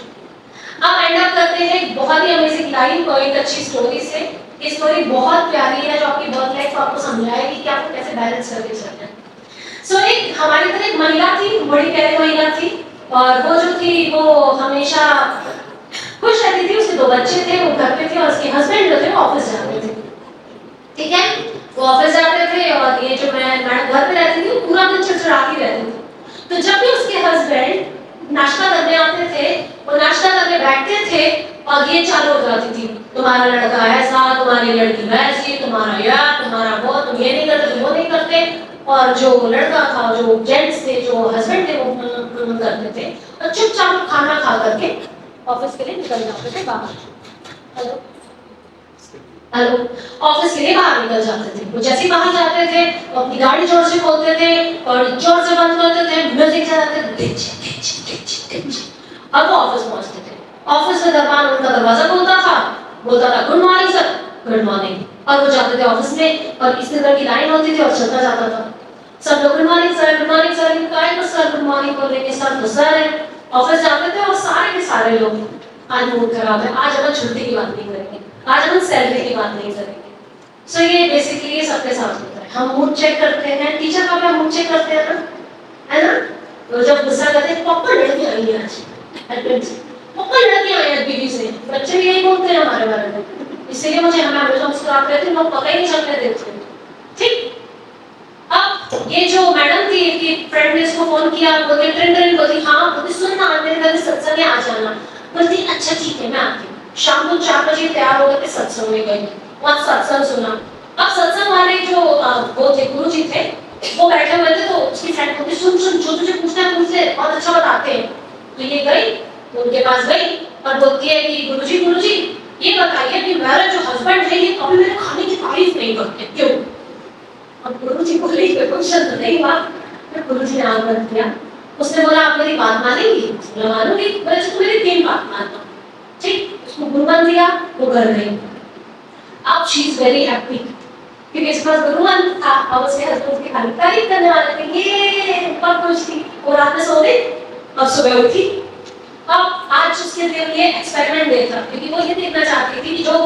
अब एंड अप करते हैं एक बहुत ही अमेजिंग लाइन और एक अच्छी स्टोरी से। ये स्टोरी बहुत प्यारी है जो आपकी वर्क लाइफ को आपको समझाएगी कि आपको कैसे बैलेंस करके चलना है। सो एक हमारी तरह एक महिला थी, बड़ी प्यारी महिला थी, और वो जो थी वो हमेशा खुश रहती थी। उसके 2 बच्चे थे, वो घर पे थे, और उसके हस्बैंड जो थे वो ऑफिस जाते थे, ठीक है? वो ऑफिस जाते थे और ये जो मैडम घर पे रहती थी वो पूरा दिन चिड़चिड़ाती रहती थी। तो जब भी उसके हस्बैंड नाश्ता करने आते थे, वो नाश्ता करने बैठते थे और ये चालू हो जाती थी, तुम्हारा लड़का ऐसा, तुम्हारी लड़की वैसी, तुम्हारा यार, तुम्हारा वो, तुम ये नहीं करते, वो नहीं करते। और जो लड़का था, जो जेंट्स थे, जो हस्बैंड थे, वो करते थे और चुपचाप खाना खा करके ऑफिस के लिए निकल जाते थे बाहर। हेलो हेलो, ऑफिस के लिए बाहर निकल जाते थे। वो जैसे ही बाहर जाते थे वो अपनी गाड़ी जोर से खोलते थे और जोर से बंद करते थे, म्यूजिक चलाते थे, अब वो ऑफिस पहुंचते थे। ऑफिस में उनका दरवाजा बोलता था good morning sir, good morning, और वो जाते थे ऑफिस में और इस तरह की लाइन होती थी और चलता जाता था। सब लोग good morning sir, good morning sir, काय को सर गुड मॉर्निंग बोलेंगे, सर तो सर है। ऑफिस जाते थे और सारे के सारे लोग, आज मूड खराब है, आज हम छुट्टी की बात नहीं करेंगे, आज हम सैलरी की बात नहीं करेंगे। सो ये बेसिकली ये सबके साथ होता है। हम मूड चेक करते हैं, टीचर का भी मूड चेक करते हैं ना, है ना? तो जब गुस्सा करते हैं पक्का लड़कियां आई हैं आज, पक्का लड़कियां आई हैं बीवी से, बच्चे भी यही बोलते हैं हमारे बारे में, इसलिए मुझे हमें हमेशा मुस्कुराते रहते हैं, लोग पता ही नहीं चलने देते, ठीक? अब ये जो मैडम थी, कि फ्रेंड ने इसको फोन किया, बोलते ट्रेन ट्रेन बोलती हाँ, बोलती सुनना मेरे घर सत्संग में आ जाना, बोलती अच्छा ठीक है मैं आती हूँ। शाम को 4 बजे तैयार हो गए, सत्संग में गई, वहाँ सत्संग सुना। अब सत्संग वाले जो वो थे, गुरु जी थे, वो बैठे हुए थे, तो उसकी फ्रेंड बोलती सुन सुन, जो तुझे पूछना है पूछ ले, बहुत अच्छा बताते हैं। तो ये गई, तो उनके पास गई और बोलती है कि गुरुजी ये बताइए कि मेरा जो हस्बैंड है ये कभी मेरे खाने की तारीफ नहीं करते, क्यों? अब गुरुजी को लेकर क्वेश्चन तो नहीं हुआ, फिर गुरुजी ने आंसर दिया। उसने बोला आप मेरी बात मानेंगी? उसने मानूंगी। बोले तो मेरी 3 बात मानना, ठीक? उसको गुरु बन दिया, वो घर गई। अब शी इज वेरी हैप्पी क्योंकि इसके पास गुरु बन था और उसके हस्बैंड की खाली तारीफ करने वाले थे, ये बहुत खुश थी। वो रात में सो गई और सुबह उठी। अब आज उसके लिए ये एक्सपेरिमेंट देखा क्योंकि वो ये देखना चाहती थी कि जो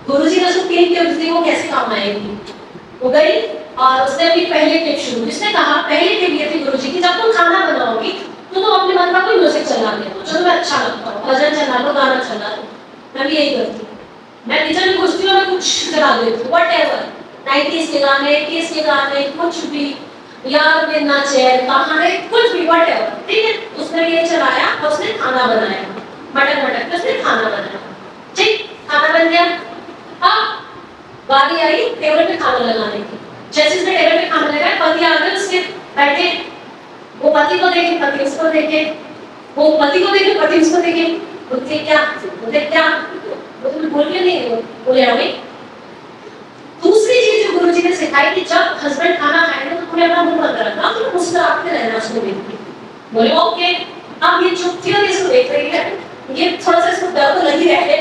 गुरुजी ने उसको 3 टिप्स दी वो कैसे काम आएगी। वो गई और उसने अपनी पहली टिप शुरू की। उसने कहा पहली टिप ये थी गुरुजी की, जब तुम खाना बनाओगी तो तुम अपने मन का कोई म्यूजिक चला देना जो तुम्हें अच्छा लगता हो, भजन चला लो, गाना चला लो। मैं भी यही करती हूँ, मैं किचन में घुसती हूँ, मैं कुछ चला देती हूँ, व्हाटएवर, 90s के गाने, 80s के गाने, कुछ भी, यार बिना चैन कहानी, कुछ भी, व्हाटएवर, ठीक है? उसने ये चलाया और उसने खाना बनाया, मटक मटक उसने खाना बनाया, ठीक? खाना बन गया। अब बारी आई टेबल पे खाना लगाने की। जैसे उसने टेबल पे खाना लगाया, पति आ गए उसके, बैठे, वो पति को देखे, पति उसको देखे, वो पति को देखे, पति उसको देखे, बोलते क्या, बोल के नहीं बोले हमें। दूसरी चीज जो गुरुजी ने सिखाई कि जब हस्बैंड खाना खाएगा तो तुम्हें अपना मुंह बंद रखना, तुम मुस्कुराते रहना उसको देख के। बोले ओके। अब ये चुप थी और इसको देख रही है, ये थोड़ा सा इसको डर तो लगी रहा है,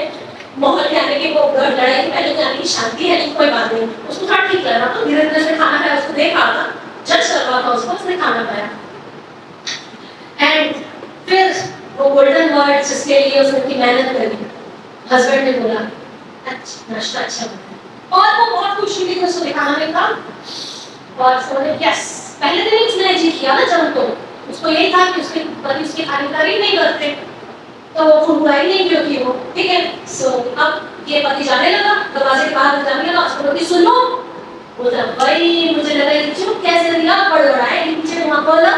माहौल में आने की, वो लड़ाई की पहले आने की शांति है, लेकिन कोई बात नहीं, उसको थोड़ा ठीक करना। तो धीरे धीरे उसने खाना खाया, उसको देखा था, जज कर रहा था उसको, उसने खाना खाया। एंड फिर वो गोल्डन वर्ड्स जिसके लिए उसने इतनी मेहनत करी, हस्बैंड ने बोला अच्छा नाश्ता अच्छा बना, और वो बहुत खुश हुई कि उसको खाना मिला। और समझे यस, पहले दिन उसने जी किया ना जब, तो उसको यही था कि उसके पति उसकी खाने की तारीफ नहीं करते, तो वो फुलवाई नहीं क्योंकि वो, ठीक है? सो अब ये पति जाने लगा, दरवाजे के बाहर जाने लगा, उसको बोलती सुन लो, बोलता भाई मुझे लगा ये चुप कैसे दिया, बड़बड़ाए नीचे वहां बोला,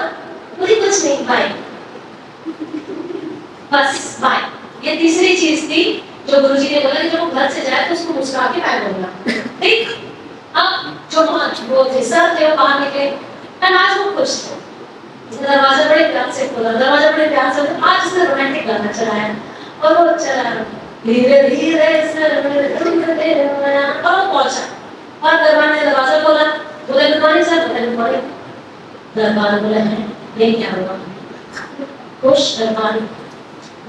मुझे कुछ नहीं, बाय, बस बाय। ये तीसरी चीज थी जो गुरुजी ने बोला कि जब वो घर से जाए तो उसको मुस्कुरा के बाय बोलना, ठीक? अब जो वो थे सर थे वो बाहर निकले, मैं आज वो खुश थे, दरवाजा बड़े प्यार से खोला, दरवाजा बड़े प्यार से, आज उसने रोमांटिक गाना चलाया और वो चला धीरे धीरे सर में तुम तेरे मना और पहुंचा और दरबार ने दरवाजा खोला, बोले गुड मॉर्निंग सर, बोले गुड मॉर्निंग। दरबार बोला है ये क्या हुआ? खुश दरबार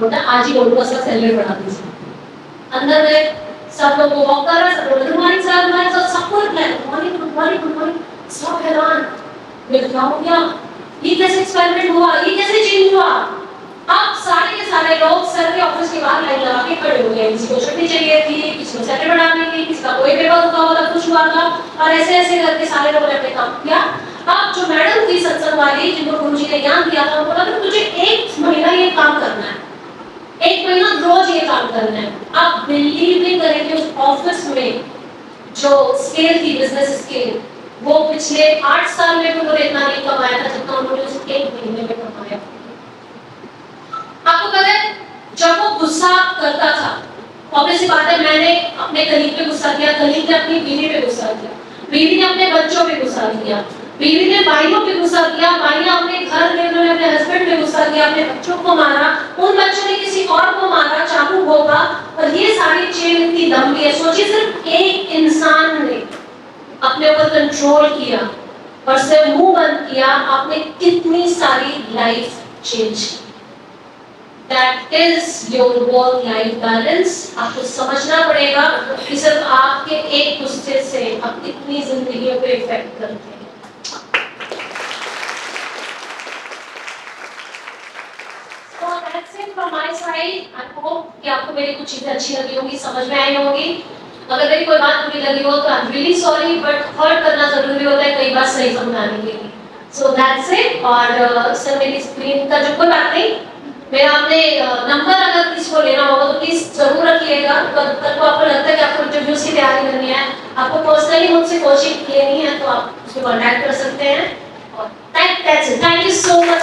बोला आज ही उनको सब सैलरी बढ़ा दीजिए। अंदर में सब लोग को वॉक कर रहा है, सब लोग good morning sir, good morning sir, सबको reply good morning good morning good morning. सब हैरान, मैं क्या हो गया, ये कैसे एक्सपेरिमेंट हुआ, ये कैसे चेंज हुआ? अब सारे के सारे लोग सर के ऑफिस के बाहर लाइन लगा के खड़े हो गए। किसी को छुट्टी चाहिए थी, किसी को सैलरी बढ़ानी थी, किसी का कोई पेपर रुका हुआ था, कुछ हुआ था, और ऐसे ऐसे करके सारे लोगों ने अपने काम किया। अब जो मैडम थी सत्संग वाली, जिनको गुरुजी ने ज्ञान दिया था, बोला कि तुझे 1 महीना ये काम करना है, 1 महीना रोज ये काम करना है। आप बिलीव नहीं करेंगे, उस ऑफिस में जो स्केल थी, बिजनेस स्केल, वो पिछले 8 साल में भी उन्होंने इतना नहीं कमाया था जितना उन्होंने उस 1 महीने में कमाया। आपको पता है जब वो गुस्सा करता था, ऑब्वियस सी बात है, मैंने अपने कलीग पे गुस्सा किया, कलीग ने अपनी बीवी पे गुस्सा किया, बीवी ने अपने बच्चों पे गुस्सा किया, बीवी ने भाइयों पे गुस्सा किया, भाइयां अपने घर में, उन्होंने अपने हस्बैंड पे गुस्सा किया, अपने बच्चों को मारा, उन बच्चों ने किसी और को मारा, चाकू भोंका, और ये सारी चेन इतनी लंबी है। सोचिए सिर्फ एक इंसान ने अपने ऊपर कंट्रोल किया और से मुंह बंद किया, आपने कितनी सारी लाइफ चेंज की। That is your work-life balance। आपको समझना पड़ेगा कि सिर्फ आपके एक गुस्से से आप कितनी जिंदगियों पे इफेक्ट करते हैं। So that's it from my side। I hope कि आपको मेरी कुछ चीजें अच्छी लगी होंगी, समझ में आई होंगी। अगर मेरी कोई बात बुरी लगी हो तो I am really sorry, but hurt करना जरूरी होता है कई बार सही समझाने के लिए। So that's it। और सर मेरी स्क्रीन का जो कोई बात नहीं, मेरा आपने नंबर अगर किसी को लेना होगा तो प्लीज जरूर रखिएगा। कल को आपको लगता है कि आपको इंटरव्यूज की तैयारी करनी है, आपको पर्सनली मुझसे कोचिंग लेनी है, तो आप उसको कांटेक्ट कर सकते हैं। और थैंक यू सो मच।